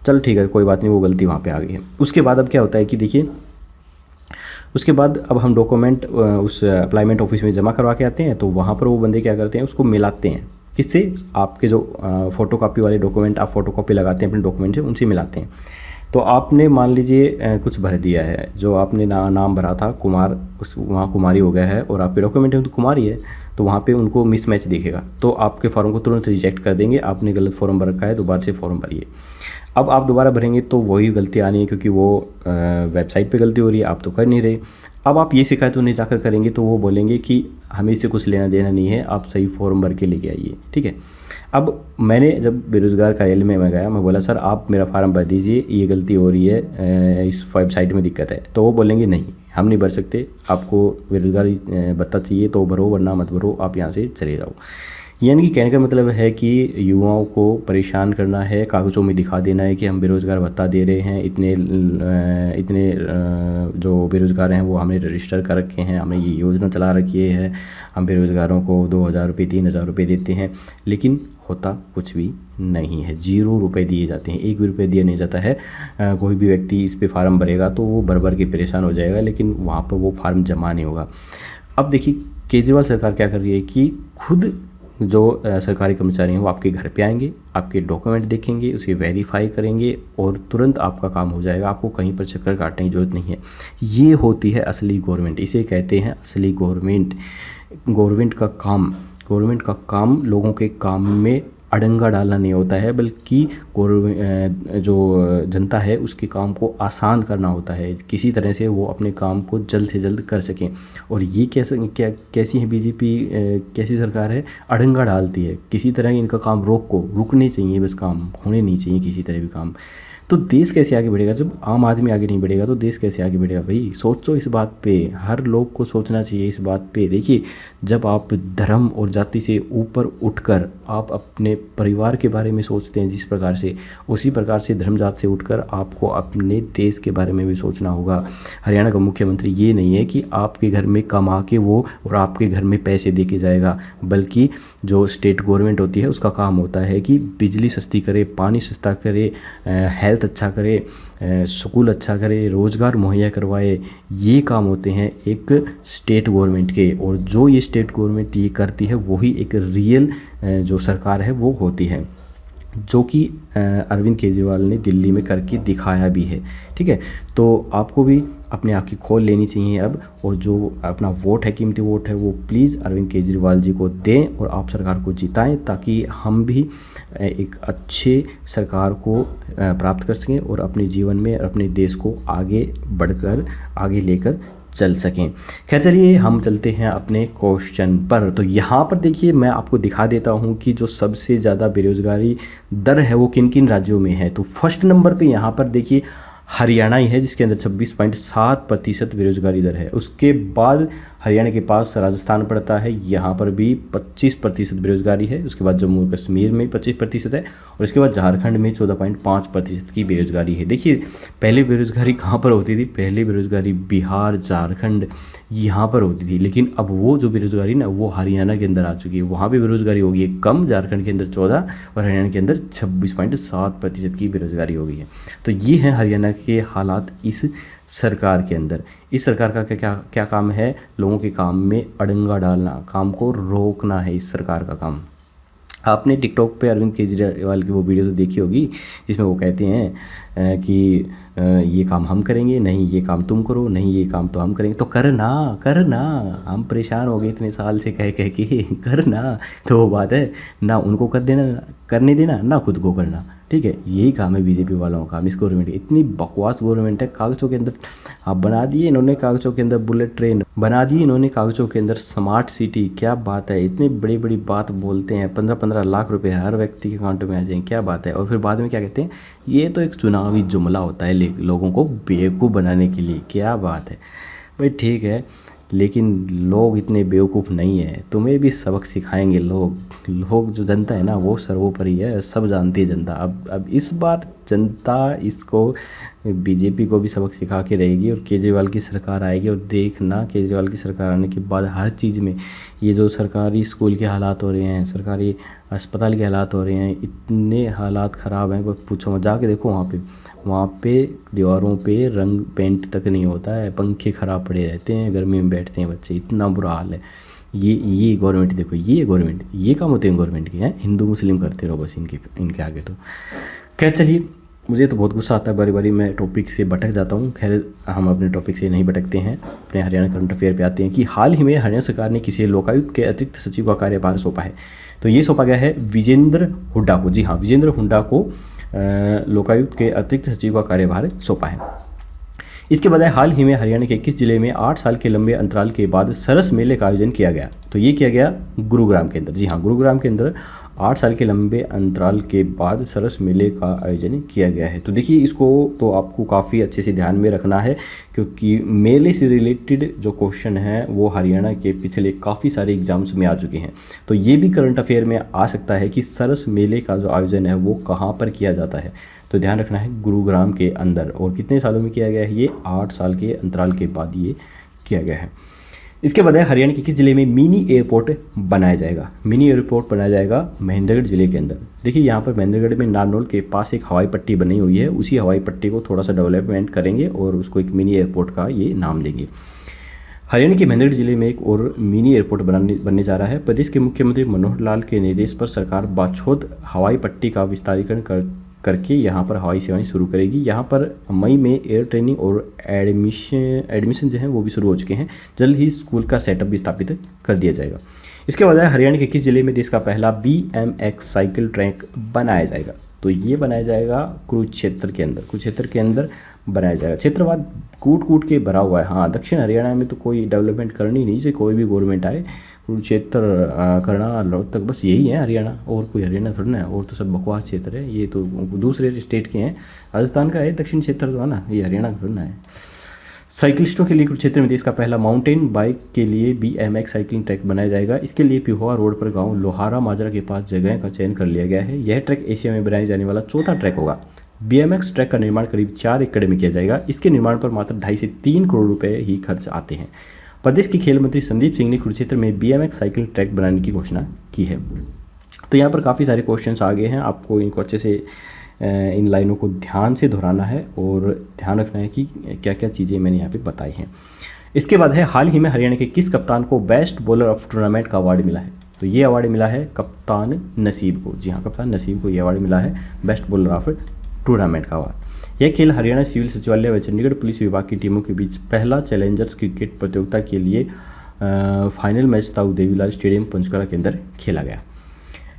चलो ठीक है, कोई बात नहीं, वो गलती वहाँ पे आ गई है। उसके बाद अब क्या होता है कि देखिए, उसके बाद अब हम डॉक्यूमेंट उस अप्लाइमेंट ऑफिस में जमा करवा के आते हैं, तो वहाँ पर वो बंदे क्या करते हैं, उसको मिलाते हैं। किससे? आपके जो फ़ोटोकॉपी वाले डॉक्यूमेंट आप फ़ोटोकॉपी लगाते हैं अपने डॉक्यूमेंट से, उनसे मिलाते हैं। तो आपने मान लीजिए कुछ भर दिया है, जो आपने नाम भरा था कुमार, उस वहाँ कुमारी हो गया है, और आपके डॉक्यूमेंट में तो कुमारी है, तो वहाँ पे उनको मिसमैच दिखेगा, तो आपके फॉर्म को तुरंत रिजेक्ट कर देंगे, आपने गलत फॉर्म भर रखा है, दोबारा से फॉर्म भरिए। अब आप दोबारा भरेंगे तो वही गलती आनी है, क्योंकि वो वेबसाइट पे गलती हो रही है, आप तो कर नहीं रहे। अब आप ये शिकायत उन्हें जाकर करेंगे तो वो बोलेंगे कि हमें इससे कुछ लेना देना नहीं है, आप सही फॉर्म भर के लेके आइए, ठीक है। अब मैंने जब बेरोज़गार कार्यालय में मैं गया, मैं बोला सर आप मेरा फार्म भर दीजिए, ये गलती हो रही है, इस वेबसाइट में दिक्कत है। तो वो बोलेंगे नहीं, हम नहीं भर सकते, आपको बेरोज़गारी भत्ता चाहिए तो भरो, वरना मत भरो, आप यहाँ से चले जाओ। यानी कि कहने का मतलब है कि युवाओं को परेशान करना है, कागज़ों में दिखा देना है कि हम बेरोज़गार भत्ता दे रहे हैं, इतने जो बेरोज़गार हैं वो हमने रजिस्टर कर रखे हैं, हमने ये योजना चला रखी है, हम बेरोज़गारों को 2000 रुपये 3000 रुपये देते हैं, लेकिन होता कुछ भी नहीं है। 0 रुपये दिए जाते हैं, 1 भी रुपये दिया नहीं जाता है। कोई भी व्यक्ति इस पे फार्म भरेगा तो वो भर भर के परेशान हो जाएगा, लेकिन वहाँ पर वो फार्म जमा नहीं होगा। अब देखिए केजरीवाल सरकार क्या कर रही है कि खुद जो सरकारी कर्मचारी हैं वो आपके घर पे आएंगे, आपके डॉक्यूमेंट देखेंगे, उसे वेरीफाई करेंगे और तुरंत आपका काम हो जाएगा, आपको कहीं पर चक्कर काटने की ज़रूरत नहीं है। ये होती है असली गवर्नमेंट, इसे कहते हैं असली गवर्नमेंट। गवर्नमेंट का काम लोगों के काम में अड़ंगा डालना नहीं होता है, बल्कि जो जनता है उसके काम को आसान करना होता है, किसी तरह से वो अपने काम को जल्द से जल्द कर सकें। और ये कैसी है बीजेपी, कैसी सरकार है, अड़ंगा डालती है, किसी तरह इनका काम रुकने चाहिए, बस काम होने नहीं चाहिए किसी तरह भी काम। तो देश कैसे आगे बढ़ेगा जब आम आदमी आगे नहीं बढ़ेगा, तो देश कैसे आगे बढ़ेगा भाई? सोचो इस बात पे, हर लोग को सोचना चाहिए इस बात पे। देखिए जब आप धर्म और जाति से ऊपर उठकर आप अपने परिवार के बारे में सोचते हैं जिस प्रकार से, उसी प्रकार से धर्म जात से उठकर आपको अपने देश के बारे में भी सोचना होगा। हरियाणा का मुख्यमंत्री ये नहीं है कि आपके घर में कमा के वो और आपके घर में पैसे दे के जाएगा, बल्कि जो स्टेट गवर्नमेंट होती है उसका काम होता है कि बिजली सस्ती करे, पानी सस्ता करे, हेल्थ अच्छा करे, स्कूल अच्छा करे, रोज़गार मुहैया करवाए। ये काम होते हैं एक स्टेट गवर्नमेंट के, और जो ये स्टेट गवर्नमेंट ये करती है वही एक रियल जो सरकार है वो होती है, जो कि अरविंद केजरीवाल ने दिल्ली में करके दिखाया भी है। ठीक है, तो आपको भी अपने आँखें खोल लेनी चाहिए अब, और जो अपना वोट है, कीमती वोट है, वो प्लीज़ अरविंद केजरीवाल जी को दें और आप सरकार को जिताएं, ताकि हम भी एक अच्छे सरकार को प्राप्त कर सकें और अपने जीवन में अपने देश को आगे लेकर चल सकें। खैर चलिए हम चलते हैं अपने क्वेश्चन पर। तो यहाँ पर देखिए मैं आपको दिखा देता हूँ कि जो सबसे ज़्यादा बेरोज़गारी दर है वो किन किन राज्यों में है। तो फर्स्ट नंबर पे यहाँ पर देखिए हरियाणा ही है, जिसके अंदर 26.7% बेरोजगारी दर है। उसके बाद हरियाणा के पास राजस्थान पड़ता है, यहाँ पर भी 25% बेरोजगारी है। उसके बाद जम्मू कश्मीर में 25% है, और इसके बाद झारखंड में 14.5% की बेरोजगारी है। देखिए पहले बेरोजगारी कहाँ पर होती थी? पहले बेरोजगारी बिहार, झारखंड यहाँ पर होती थी, लेकिन अब वो जो बेरोजगारी ना वो हरियाणा के अंदर आ चुकी है। वहाँ पर बेरोजगारी हो गई है कम, झारखंड के अंदर 14 और हरियाणा के अंदर 26.7% की बेरोजगारी हो गई है। तो ये है हरियाणा के हालात इस सरकार के अंदर। इस सरकार का क्या काम है? लोगों के काम में अड़ंगा डालना, काम को रोकना है इस सरकार का काम। आपने टिकटॉक पे अरविंद केजरीवाल की वो वीडियो तो देखी होगी जिसमें वो कहते हैं कि ये काम हम करेंगे, नहीं ये काम तुम करो, नहीं ये काम तो हम करेंगे। तो करना करना, हम परेशान हो गए इतने साल से कह कह के करना। तो वो बात है ना, उनको कर देना, करने देना, ना खुद को करना। ठीक है, यही काम है बीजेपी वालों का, इस गवर्नमेंट की। इतनी बकवास गवर्नमेंट है, कागज़ों के अंदर आप बना दिए इन्होंने, कागज़ों के अंदर बुलेट ट्रेन बना दी इन्होंने, कागज़ों के अंदर स्मार्ट सिटी। क्या बात है, इतनी बड़ी बड़ी बात बोलते हैं, 15-15 लाख रुपए हर व्यक्ति के अकाउंट में आ जाएंगे, क्या बात है। और फिर बाद में क्या कहते हैं, ये तो एक चुनावी जुमला होता है लोगों को बेवकूफ़ बनाने के लिए। क्या बात है भाई, ठीक है, लेकिन लोग इतने बेवकूफ़ नहीं है, तुम्हें भी सबक सिखाएंगे लोग। जो जनता है ना वो सर्वोपरि है, सब जानती है जनता। अब इस बार जनता इसको बीजेपी को भी सबक सिखा के रहेगी, और केजरीवाल की सरकार आएगी, और देखना केजरीवाल की सरकार आने के बाद हर चीज़ में, ये जो सरकारी स्कूल के हालात हो रहे हैं, सरकारी अस्पताल के हालात हो रहे हैं, इतने हालात ख़राब हैं, पूछो मत, जाके देखो वहाँ पे दीवारों पे रंग पेंट तक नहीं होता है, पंखे ख़राब पड़े रहते हैं, गर्मी में बैठते हैं बच्चे, इतना बुरा हाल है। ये गवर्नमेंट देखो, ये गवर्नमेंट, ये काम होते हैं गवर्नमेंट के, हैं हिंदू मुस्लिम करते रहो बस इनके आगे। तो खैर चलिए, मुझे तो बहुत गुस्सा आता है, बारी बारी मैं टॉपिक से भटक जाता हूँ। खैर हम अपने टॉपिक से नहीं भटकते हैं, अपने हरियाणा करंट अफेयर पे आते हैं कि हाल ही में हरियाणा सरकार ने किसी लोकायुक्त के अतिरिक्त सचिव का कार्यभार सौंपा है। तो ये सौंपा गया है विजेंद्र हुड्डा को। जी हाँ, विजेंद्र हुड्डा को लोकायुक्त के अतिरिक्त सचिव का कार्यभार सौंपा है। इसके बाद हाल ही में हरियाणा के 21 जिले में 8 साल के लंबे अंतराल के बाद सरस मेले का आयोजन किया गया। तो ये किया गया गुरुग्राम के अंदर। जी हाँ, गुरुग्राम के अंदर 8 साल के लंबे अंतराल के बाद सरस मेले का आयोजन किया गया है। तो देखिए, इसको तो आपको काफ़ी अच्छे से ध्यान में रखना है, क्योंकि मेले से रिलेटेड जो क्वेश्चन हैं वो हरियाणा के पिछले काफ़ी सारे एग्जाम्स में आ चुके हैं। तो ये भी करंट अफेयर में आ सकता है कि सरस मेले का जो आयोजन है वो कहाँ पर किया जाता है। तो ध्यान रखना है, गुरुग्राम के अंदर। और कितने सालों में किया गया है, ये 8 साल के अंतराल के बाद ये किया गया है। इसके बाद हरियाणा के किस जिले में मिनी एयरपोर्ट बनाया जाएगा। मिनी एयरपोर्ट बनाया जाएगा महेंद्रगढ़ जिले के अंदर। देखिए, यहाँ पर महेंद्रगढ़ में नारनौल के पास एक हवाई पट्टी बनी हुई है, उसी हवाई पट्टी को थोड़ा सा डेवलपमेंट करेंगे और उसको एक मिनी एयरपोर्ट का ये नाम देंगे। हरियाणा के महेंद्रगढ़ जिले में एक और मिनी एयरपोर्ट बनने जा रहा है। प्रदेश के मुख्यमंत्री मनोहर लाल के निर्देश पर सरकार बाछौद हवाई पट्टी का विस्तारीकरण करके यहाँ पर हवाई सेवाएं शुरू करेगी। यहाँ पर मई में एयर ट्रेनिंग और एडमिशन जो है वो भी शुरू हो चुके हैं। जल्द ही स्कूल का सेटअप भी स्थापित कर दिया जाएगा। इसके बाद हरियाणा के किस जिले में देश का पहला BMX साइकिल ट्रैक बनाया जाएगा। तो ये बनाया जाएगा कुरुक्षेत्र के अंदर। कुरुक्षेत्र के अंदर बनाया जाएगा। क्षेत्रवाद कूट कूट के भरा हुआ है। हाँ, दक्षिण हरियाणा में तो कोई डेवलपमेंट करनी नहीं चाहिए, कोई भी गवर्नमेंट आए। कुरुक्षेत्र, करनाल, रोहतक, बस यही है हरियाणा, और कोई हरियाणा थोड़ा ना है। और तो सब बकवास क्षेत्र है, ये तो दूसरे स्टेट के हैं। राजस्थान का है दक्षिण क्षेत्र तो है ना, ये हरियाणा थोड़ा ना है। साइकिलिस्टों के लिए कुरुक्षेत्र में देश का पहला माउंटेन बाइक के लिए BMX साइकिलिंग ट्रैक बनाया जाएगा। इसके लिए पिहोवा रोड पर गांव लोहारा माजरा के पास जगह का चयन कर लिया गया है। यह ट्रैक एशिया में बनाया जाने वाला चौथा ट्रैक होगा। BMX ट्रैक का निर्माण करीब 4 एकड़ में किया जाएगा। इसके निर्माण पर मात्र 2.5 से 3 करोड़ रुपए ही खर्च आते हैं। प्रदेश के खेल मंत्री संदीप सिंह ने कुरुक्षेत्र में BMX साइकिल ट्रैक बनाने की घोषणा की है। तो यहाँ पर काफ़ी सारे क्वेश्चंस आ गए हैं, आपको इनको अच्छे से इन लाइनों को ध्यान से दोहराना है और ध्यान रखना है कि क्या क्या चीज़ें मैंने यहाँ पे बताई हैं। इसके बाद है, हाल ही में हरियाणा के किस कप्तान को बेस्ट बॉलर ऑफ टूर्नामेंट का अवार्ड मिला है। तो ये अवार्ड मिला है कप्तान नसीब को। जी हाँ, कप्तान नसीब को ये अवार्ड मिला है बेस्ट बॉलर ऑफ टूर्नामेंट का अवार्ड। यह खेल हरियाणा सिविल सचिवालय व चंडीगढ़ पुलिस विभाग की टीमों के बीच पहला चैलेंजर्स क्रिकेट प्रतियोगिता के लिए फाइनल मैच ताऊ देवीलाल स्टेडियम पंचकुला के अंदर खेला गया।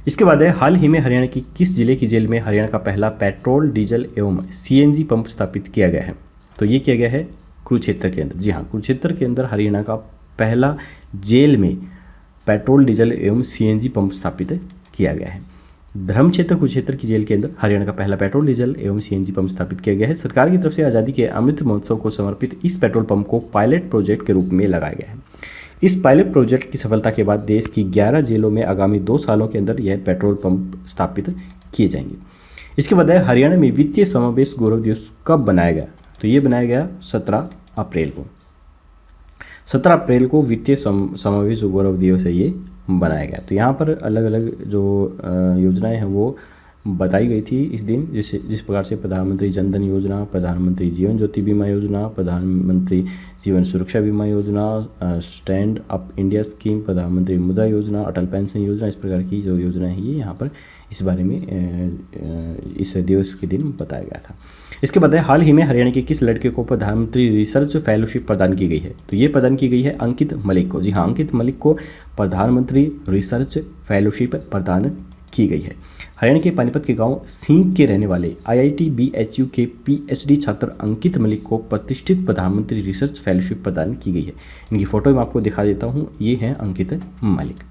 इसके बाद है, हाल ही में हरियाणा की किस जिले की जेल में हरियाणा का पहला पेट्रोल, डीजल एवं CNG पंप स्थापित किया गया है। तो ये किया गया है कुरुक्षेत्र के अंदर। जी हाँ, कुरुक्षेत्र के अंदर हरियाणा का पहला जेल में पेट्रोल, डीजल एवं CNG पंप स्थापित किया गया है। धर्म क्षेत्र कुरुक्षेत्र की जेल के अंदर हरियाणा का पहला पेट्रोल, डीजल एवं CNG पंप स्थापित किया गया है। सरकार की तरफ से आज़ादी के अमृत महोत्सव को समर्पित इस पेट्रोल पंप को पायलट प्रोजेक्ट के रूप में लगाया गया है। इस पायलट प्रोजेक्ट की सफलता के बाद देश की 11 जेलों में आगामी 2 सालों के अंदर यह पेट्रोल पंप स्थापित किए जाएंगे। इसके बाद हरियाणा में वित्तीय समावेश गौरव दिवस कब बनाया गया। तो ये बनाया गया 17 अप्रैल को। 17 अप्रैल को वित्तीय समावेश गौरव दिवस है ये बनाया गया। तो यहाँ पर अलग अलग जो योजनाएं हैं वो बताई गई थी इस दिन, जिस प्रकार से प्रधानमंत्री जन धन योजना, प्रधानमंत्री जीवन ज्योति बीमा योजना, प्रधानमंत्री जीवन सुरक्षा बीमा योजना, स्टैंड अप इंडिया स्कीम, प्रधानमंत्री मुद्रा योजना, अटल पेंशन योजना, इस प्रकार की जो योजना है ये यहाँ पर इस बारे में इस दिवस के दिन बताया गया था। इसके बाद है हाल ही में हरियाणा के किस लड़के को प्रधानमंत्री रिसर्च फेलोशिप प्रदान की गई है? तो ये प्रदान की गई है अंकित मलिक को। जी हाँ, अंकित मलिक को प्रधानमंत्री रिसर्च फेलोशिप प्रदान की गई है। हरियाणा के पानीपत के गांव सींग के रहने वाले IIT BHU के PhD छात्र अंकित मलिक को प्रतिष्ठित प्रधानमंत्री रिसर्च फेलोशिप प्रदान की गई है। इनकी फोटो मैं आपको दिखा देता हूँ, ये हैं अंकित मलिक।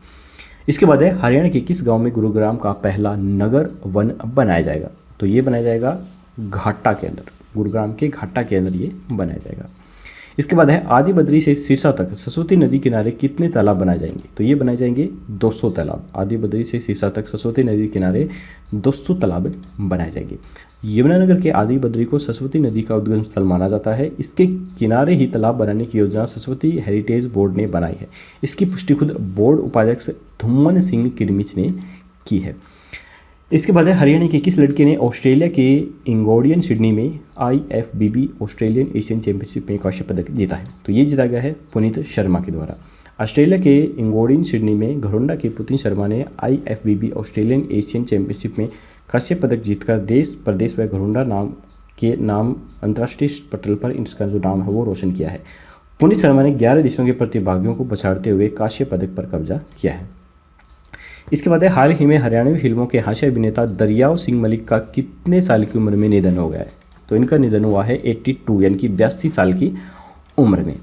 इसके बाद है हरियाणा के किस गांव में गुरुग्राम का पहला नगर वन बनाया जाएगा? तो ये बनाया जाएगा घाटा के अंदर, गुरुग्राम के घाटा के अंदर ये बनाया जाएगा। इसके बाद है आदि बद्री से सिरसा तक सरस्वती नदी किनारे कितने तालाब बनाए जाएंगे? तो ये बनाए जाएंगे 200 तालाब। आदि बद्री से सिरसा तक सरस्वती नदी किनारे 200 तालाब बनाए जाएंगे। यमुनानगर के आदि बद्री को सरस्वती नदी का उद्गम स्थल माना जाता है। इसके किनारे ही तालाब बनाने की योजना सरस्वती हेरिटेज बोर्ड ने बनाई है। इसकी पुष्टि खुद बोर्ड उपाध्यक्ष धुम्मन सिंह किरमिच ने की है। इसके बाद है हरियाणा के किस लड़के ने ऑस्ट्रेलिया के इंगोडियन सिडनी में IFBB ऑस्ट्रेलियन एशियन चैंपियनशिप में कांस्य पदक जीता है? तो ये जीता गया है पुनीत शर्मा के द्वारा। ऑस्ट्रेलिया के इंगोडियन सिडनी में घरोंडा के पुतिन शर्मा ने IFBB ऑस्ट्रेलियन एशियन चैंपियनशिप में कांस्य पदक जीतकर देश प्रदेश व घरोंडा नाम अंतर्राष्ट्रीय पटल पर इसका जो नाम है वो रोशन किया है। पुनीत शर्मा ने 11 देशों के प्रतिभागियों को पछाड़ते हुए कांस्य पदक पर कब्जा किया है। इसके बाद है हाल ही में हरियाणवी फिल्मों के हास्य अभिनेता दरियाव सिंह मलिक का कितने साल की उम्र में निधन हो गया है? तो इनका निधन हुआ है 82 यानी कि 82 साल की उम्र में।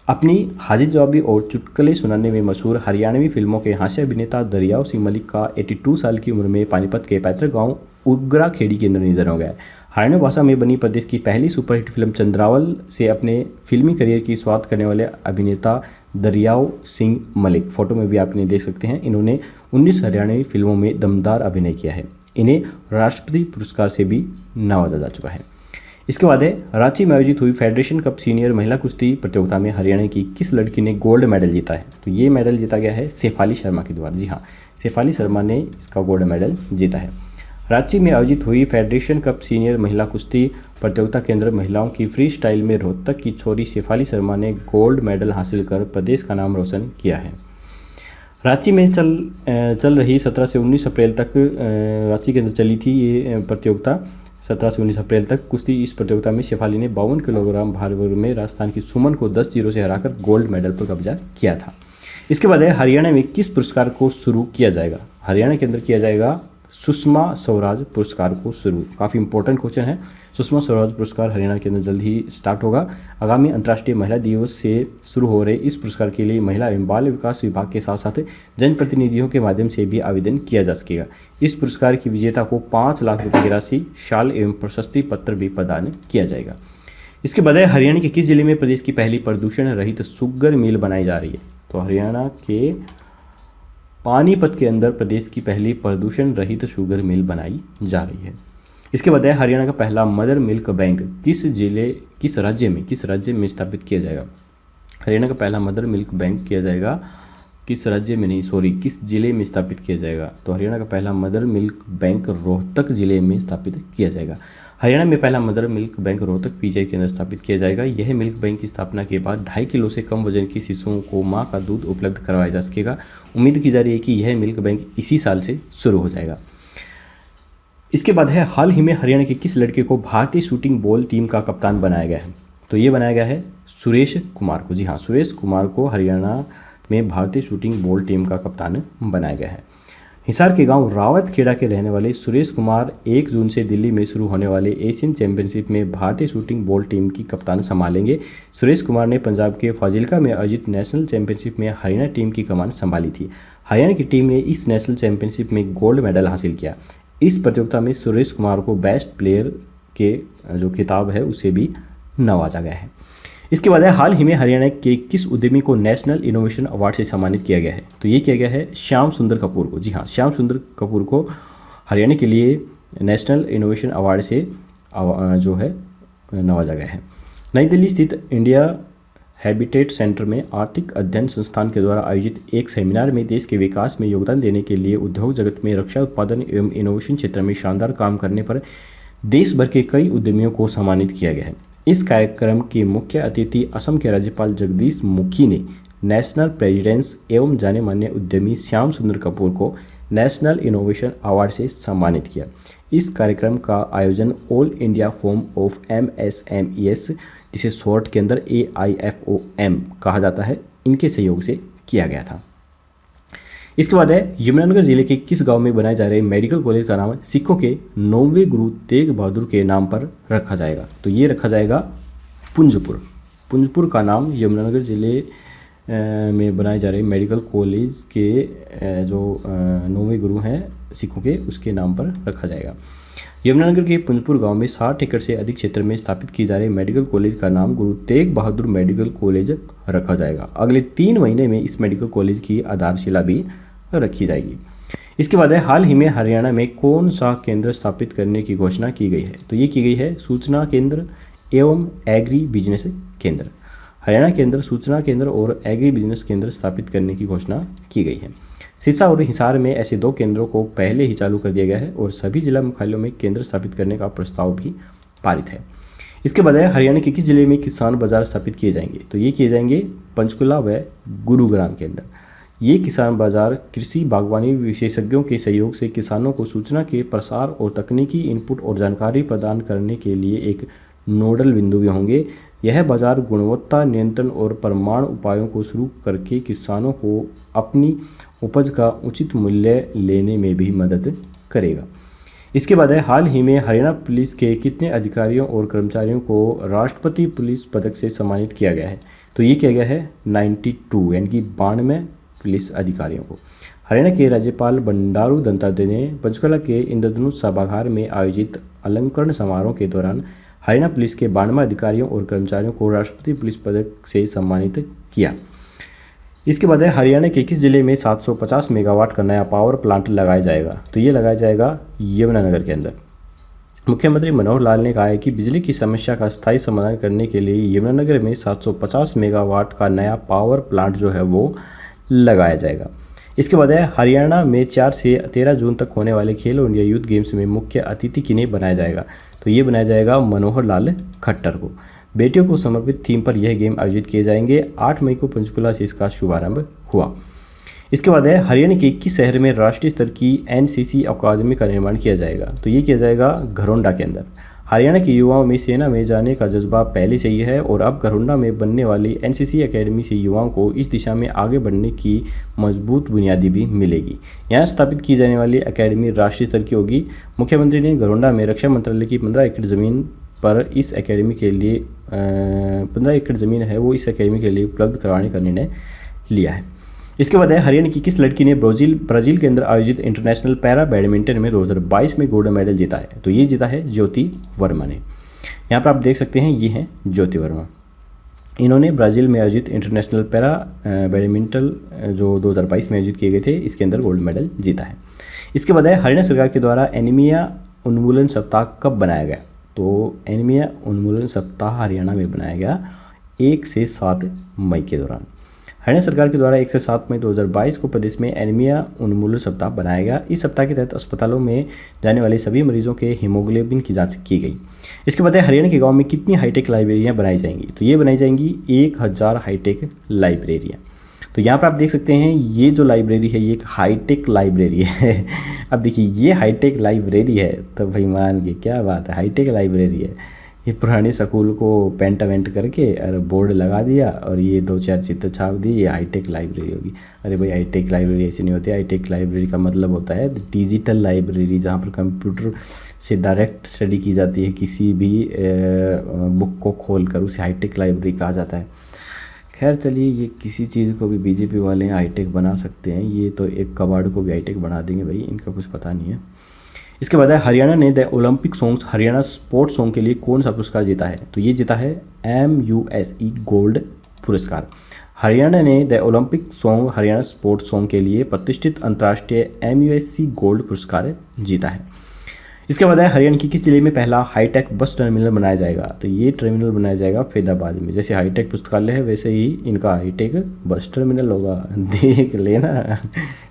अपनी हाजिर जवाबी और चुटकुले सुनाने में मशहूर हरियाणवी फिल्मों के हास्य अभिनेता दरियाव सिंह मलिक का 82 साल की उम्र में पानीपत के पैतृक गांव उग्रा खेड़ी के अंदर निधन हो गया है। हरियाणा भाषा में बनी प्रदेश की पहली सुपरहिट फिल्म चंद्रावल से अपने फिल्मी करियर की शुरुआत करने वाले अभिनेता दरियाव सिंह मलिक, फोटो में भी आपने देख सकते हैं, इन्होंने 19 हरियाणवी फिल्मों में दमदार अभिनय किया है। इन्हें राष्ट्रपति पुरस्कार से भी नवाजा जा चुका है। इसके बाद है रांची में आयोजित हुई फेडरेशन कप सीनियर महिला कुश्ती प्रतियोगिता में हरियाणा की किस लड़की ने गोल्ड मेडल जीता है? तो ये मेडल जीता गया है शेफाली शर्मा के द्वारा। जी हाँ, शेफाली शर्मा ने इसका गोल्ड मेडल जीता है। रांची में आयोजित हुई फेडरेशन कप सीनियर महिला कुश्ती प्रतियोगिता के अंदर महिलाओं की फ्री स्टाइल में रोहतक की छोरी शेफाली शर्मा ने गोल्ड मेडल हासिल कर प्रदेश का नाम रोशन किया है। रांची में चल रही 17 से 19 अप्रैल तक रांची के अंदर चली थी ये प्रतियोगिता। 17 से 19 अप्रैल तक कुश्ती इस प्रतियोगिता में शेफाली ने 52 किलोग्राम भार वर्ग में राजस्थान की सुमन को 10-0 से हराकर गोल्ड मेडल पर कब्जा किया था। इसके बाद है हरियाणा में किस पुरस्कार को शुरू किया जाएगा? हरियाणा के अंदर किया जाएगा सुषमा स्वराज पुरस्कार को शुरू। काफ़ी इंपॉर्टेंट क्वेश्चन है। सुषमा स्वराज पुरस्कार हरियाणा के अंदर जल्द ही स्टार्ट होगा। आगामी अंतर्राष्ट्रीय महिला दिवस से शुरू हो रहे इस पुरस्कार के लिए महिला एवं बाल विकास विभाग के साथ साथ जनप्रतिनिधियों के माध्यम से भी आवेदन किया जा सकेगा। इस पुरस्कार की विजेता को 5 लाख रुपये की राशि, शाल एवं प्रशस्ति पत्र भी प्रदान किया जाएगा। इसके बाद हरियाणा के किस जिले में प्रदेश की पहली प्रदूषण रहित शुगर मिल बनाई जा रही है? तो हरियाणा के पानीपत के अंदर प्रदेश की पहली प्रदूषण रहित शुगर मिल बनाई जा रही है। इसके बाद हरियाणा का पहला मदर मिल्क बैंक किस राज्य में स्थापित किया जाएगा? हरियाणा का पहला मदर मिल्क बैंक किया जाएगा किस जिले में स्थापित किया जाएगा? तो हरियाणा का पहला मदर मिल्क बैंक रोहतक जिले में स्थापित किया जाएगा। हरियाणा में पहला mother milk bank Rohtak PGI के अंदर स्थापित किया जाएगा। यह मिल्क बैंक की स्थापना के बाद 2.5 किलो से कम वजन की शिशुओं को मां का दूध उपलब्ध करवाया जा सकेगा। उम्मीद की जा रही है कि यह मिल्क बैंक इसी साल से शुरू हो जाएगा। इसके बाद है हाल ही में हरियाणा के किस लड़के को भारतीय शूटिंग बॉल टीम का कप्तान बनाया गया है? तो ये बनाया गया है सुरेश कुमार को। जी हाँ, सुरेश कुमार को हरियाणा में भारतीय शूटिंग बॉल टीम का कप्तान बनाया गया है। हिसार के गांव रावतखेड़ा के रहने वाले सुरेश कुमार 1 जून से दिल्ली में शुरू होने वाले एशियन चैंपियनशिप में भारतीय शूटिंग बॉल टीम की कप्तान संभालेंगे। सुरेश कुमार ने पंजाब के फाजिल्का में आयोजित नेशनल चैंपियनशिप में हरियाणा टीम की कमान संभाली थी। हरियाणा की टीम ने इस नेशनल चैंपियनशिप में गोल्ड मेडल हासिल किया। इस प्रतियोगिता में सुरेश कुमार को बेस्ट प्लेयर के जो खिताब है उसे भी नवाजा गया है। इसके बाद हाल ही में हरियाणा के किस उद्यमी को नेशनल इनोवेशन अवार्ड से सम्मानित किया गया है? तो ये किया गया है श्याम सुंदर कपूर को। जी हाँ, श्याम सुंदर कपूर को हरियाणा के लिए नेशनल इनोवेशन अवार्ड से जो है नवाजा गया है। नई दिल्ली स्थित इंडिया हैबिटेट सेंटर में आर्थिक अध्ययन संस्थान के द्वारा आयोजित एक सेमिनार में देश के विकास में योगदान देने के लिए उद्योग जगत में रक्षा उत्पादन एवं इनोवेशन क्षेत्र में शानदार काम करने पर देश भर के कई उद्यमियों को सम्मानित किया गया है। इस कार्यक्रम के मुख्य अतिथि असम के राज्यपाल जगदीश मुखी ने नेशनल प्रेसिडेंस एवं जाने माने उद्यमी श्याम सुंदर कपूर को नेशनल इनोवेशन अवार्ड से सम्मानित किया। इस कार्यक्रम का आयोजन all India forum of MSMES, जिसे शॉर्ट के अंदर AIFOM कहा जाता है, इनके सहयोग से किया गया था। इसके बाद है यमुनानगर जिले के किस गांव में बनाए जा रहे मेडिकल कॉलेज का नाम सिखों के 9वें गुरु तेग बहादुर के नाम पर रखा जाएगा। तो ये रखा जाएगा पुंजपुर। पुंजपुर का नाम यमुनानगर जिले में बनाए जा रहे मेडिकल कॉलेज के जो 9वें गुरु हैं सिखों के, उसके नाम पर रखा जाएगा। यमुनानगर के पुंजपुर गांव में 60 एकड़ से अधिक क्षेत्र में स्थापित की जा रही मेडिकल कॉलेज का नाम गुरु तेग बहादुर मेडिकल कॉलेज रखा जाएगा। अगले 3 महीने में इस मेडिकल कॉलेज की आधारशिला भी रखी जाएगी। इसके बाद है हाल ही में हरियाणा में कौन सा केंद्र स्थापित करने की घोषणा की गई है। तो ये की गई है सूचना केंद्र एवं एग्री बिजनेस केंद्र। हरियाणा के अंदर सूचना केंद्र और एग्री बिजनेस केंद्र स्थापित करने की घोषणा की गई है। सिरसा और हिसार में ऐसे 2 केंद्रों को पहले ही चालू कर दिया गया है और सभी जिला मुख्यालयों में केंद्र स्थापित करने का प्रस्ताव भी पारित है। इसके बाद हरियाणा के किस जिले में किसान बाजार स्थापित किए जाएंगे। तो ये किए जाएंगे पंचकुला व गुरुग्राम के अंदर। ये किसान बाजार कृषि बागवानी विशेषज्ञों के सहयोग से किसानों को सूचना के प्रसार और तकनीकी इनपुट और जानकारी प्रदान करने के लिए एक नोडल बिंदु भी होंगे। यह बाजार गुणवत्ता नियंत्रण और प्रमाण उपायों को शुरू करके किसानों को अपनी उपज का उचित मूल्य लेने में भी मदद करेगा। इसके बाद है हाल ही में हरियाणा पुलिस के कितने अधिकारियों और कर्मचारियों को राष्ट्रपति पुलिस पदक से सम्मानित किया गया है। तो ये किया गया है 92 यानी कि 92 पुलिस अधिकारियों को। हरियाणा के राज्यपाल बंडारू दत्तात्रेय ने पंचकुला के इंद्रधनुष सभागार में आयोजित अलंकरण समारोह के दौरान हरियाणा पुलिस के 92 अधिकारियों और कर्मचारियों को राष्ट्रपति पुलिस पदक से सम्मानित किया। इसके बाद है हरियाणा के किस जिले में 750 मेगावाट का नया पावर प्लांट लगाया जाएगा। तो ये लगाया जाएगा यमुनानगर के अंदर। मुख्यमंत्री मनोहर लाल ने कहा है कि बिजली की समस्या का स्थायी समाधान करने के लिए यमुनानगर में 750 मेगावाट का नया पावर प्लांट जो है वो लगाया जाएगा। इसके बाद है हरियाणा में 4 से 13 जून तक होने वाले खेलो इंडिया यूथ गेम्स में मुख्य अतिथि किन्हें बनाया जाएगा। तो ये बनाया जाएगा मनोहर लाल खट्टर को। बेटियों को समर्पित थीम पर यह गेम आयोजित किए जाएंगे। 8 मई को पंचकुला से इसका शुभारंभ हुआ। इसके बाद है हरियाणा के किस शहर में राष्ट्रीय स्तर की NCC अकादमी का निर्माण किया जाएगा। तो ये किया जाएगा घरोंडा के अंदर। हरियाणा के युवाओं में सेना में जाने का जज्बा पहले से ही है और अब घरोंडा में बनने वाली NCC अकेडमी से युवाओं को इस दिशा में आगे बढ़ने की मजबूत बुनियादी भी मिलेगी। यहाँ स्थापित की जाने वाली अकेडमी राष्ट्रीय स्तर की होगी। मुख्यमंत्री ने घरोंडा में रक्षा मंत्रालय की 15 एकड़ ज़मीन पर इस अकेडमी के लिए 15 एकड़ ज़मीन है वो इस अकेडमी के लिए उपलब्ध करवाने का निर्णय लिया है। इसके बाद है हरियाणा की किस लड़की ने ब्राज़ील के अंदर आयोजित इंटरनेशनल पैरा बैडमिंटन में 2022 में गोल्ड मेडल जीता है। तो ये जीता है ज्योति वर्मा ने। यहाँ पर आप देख सकते हैं ये हैं ज्योति वर्मा। इन्होंने ब्राज़ील में आयोजित इंटरनेशनल पैरा बैडमिंटन जो 2022 में आयोजित किए गए थे, इसके अंदर गोल्ड मेडल जीता है। इसके बाद है हरियाणा सरकार के द्वारा एनीमिया उन्मूलन सप्ताह कब बनाया गया। तो एनीमिया उन्मूलन सप्ताह हरियाणा में बनाया गया 1 से 7 मई के दौरान। हरियाणा सरकार के द्वारा 1 से 7 मई 2022 को प्रदेश में एनीमिया उन्मूलन सप्ताह बनाया गया। इस सप्ताह के तहत अस्पतालों में जाने वाले सभी मरीजों के हीमोग्लोबिन की जांच की गई। इसके बाद हरियाणा के गांव में कितनी हाईटेक लाइब्रेरियां बनाई जाएंगी। तो ये बनाई जाएंगी 1000 हाईटेक लाइब्रेरियाँ। तो यहाँ पर आप देख सकते हैं ये जो लाइब्रेरी है ये एक हाईटेक लाइब्रेरी है। अब देखिए ये हाईटेक लाइब्रेरी है तो भाई मान के क्या बात है, हाईटेक लाइब्रेरी है। ये पुराने स्कूल को पेंट वेंट करके और बोर्ड लगा दिया और ये 2-4 चित्र छाप दिए, ये हाईटेक लाइब्रेरी होगी। अरे भाई हाईटेक लाइब्रेरी ऐसी नहीं होती। हाईटेक लाइब्रेरी का मतलब होता है डिजिटल लाइब्रेरी, जहाँ पर कंप्यूटर से डायरेक्ट स्टडी की जाती है। किसी भी बुक को खोल कर उसे हाईटेक लाइब्रेरी कहा जाता है। खैर चलिए, ये किसी चीज़ को भी बीजेपी वाले हाईटेक बना सकते हैं, ये तो एक कबाड़ को भी हाईटेक बना देंगे भाई, इनका कुछ पता नहीं है। इसके बाद हरियाणा ने the Olympic songs Haryana sports song के लिए कौन सा पुरस्कार जीता है। तो ये जीता है MUSE गोल्ड पुरस्कार। हरियाणा ने the Olympic song Haryana sports song के लिए प्रतिष्ठित अंतर्राष्ट्रीय MUSE गोल्ड पुरस्कार जीता है। इसके बाद हरियाणा की किस जिले में पहला हाईटेक बस टर्मिनल बनाया जाएगा। तो ये टर्मिनल बनाया जाएगा फैदाबाद में। जैसे हाईटेक पुस्तकालय है वैसे ही इनका हाईटेक बस टर्मिनल होगा, देख लेना,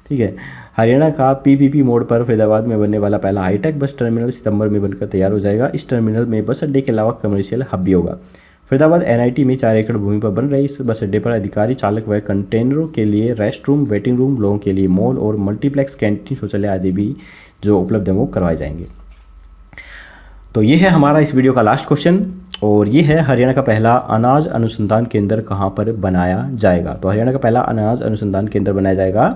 ठीक है। हरियाणा का PPP मोड पर फैदाबाद में बनने वाला पहला हाईटेक बस टर्मिनल सितंबर में बनकर तैयार हो जाएगा। इस टर्मिनल में बस अड्डे के अलावा कमर्शियल हब भी होगा। फरीदाबाद NIT में 4 एकड़ भूमि पर बन रहे इस बस अड्डे पर अधिकारी चालक व कंटेनरों के लिए रेस्ट रूम, वेटिंग रूम, लोगों के लिए मॉल और मल्टीप्लेक्स, कैंटीन, शौचालय आदि भी जो उपलब्ध है वो करवाए जाएंगे। तो ये है हमारा इस वीडियो का लास्ट क्वेश्चन, और ये है हरियाणा का पहला अनाज अनुसंधान केंद्र कहाँ पर बनाया जाएगा। तो हरियाणा का पहला अनाज अनुसंधान केंद्र बनाया जाएगा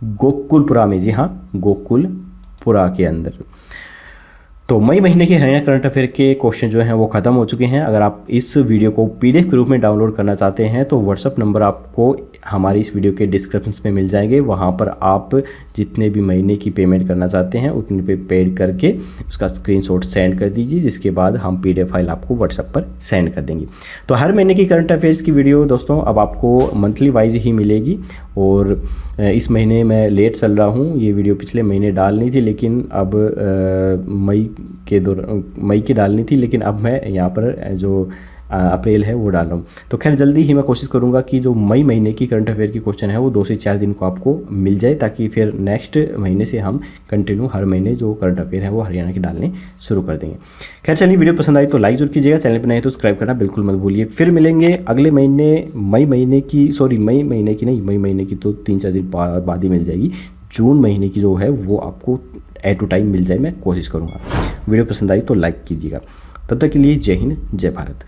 गोकुलपुरा में। जी हाँ, गोकुलपुरा के अंदर। तो मई महीने के हरियाणा करंट अफेयर के क्वेश्चन जो हैं वो ख़त्म हो चुके हैं। अगर आप इस वीडियो को PDF के रूप में डाउनलोड करना चाहते हैं तो व्हाट्सअप नंबर आपको हमारी इस वीडियो के डिस्क्रिप्शन में मिल जाएंगे। वहाँ पर आप जितने भी महीने की पेमेंट करना चाहते हैं उतने पे पेड करके उसका स्क्रीनशॉट सेंड कर दीजिए, जिसके बाद हम PDF फाइल आपको व्हाट्सअप पर सेंड कर देंगे। तो हर महीने की करंट अफेयर्स की वीडियो दोस्तों अब आपको मंथली वाइज ही मिलेगी, और इस महीने मैं लेट चल रहा हूँ। ये वीडियो पिछले महीने डालनी थी, लेकिन अब मई की डालनी थी, लेकिन अब मैं यहाँ पर जो अप्रैल है वो डाल रहा हूँ। तो खैर जल्दी ही मैं कोशिश करूँगा कि जो मई महीने की करंट अफेयर की क्वेश्चन है वो 2 से 4 दिन को आपको मिल जाए, ताकि फिर नेक्स्ट महीने से हम कंटिन्यू हर महीने जो करंट अफेयर है वो हरियाणा की डालने शुरू कर देंगे। खैर चलिए, वीडियो पसंद आई तो लाइक जरूर कीजिएगा, चैनल पर नहीं तो सब्सक्राइब करना बिल्कुल मत भूलिए। फिर मिलेंगे अगले महीने, मई महीने की तो 3-4 दिन बाद ही मिल जाएगी। जून महीने की जो है वो आपको टू टाइम मिल जाए, मैं कोशिश करूँगा। वीडियो पसंद आई तो लाइक कीजिएगा। तब तक के लिए जय हिंद, जय भारत।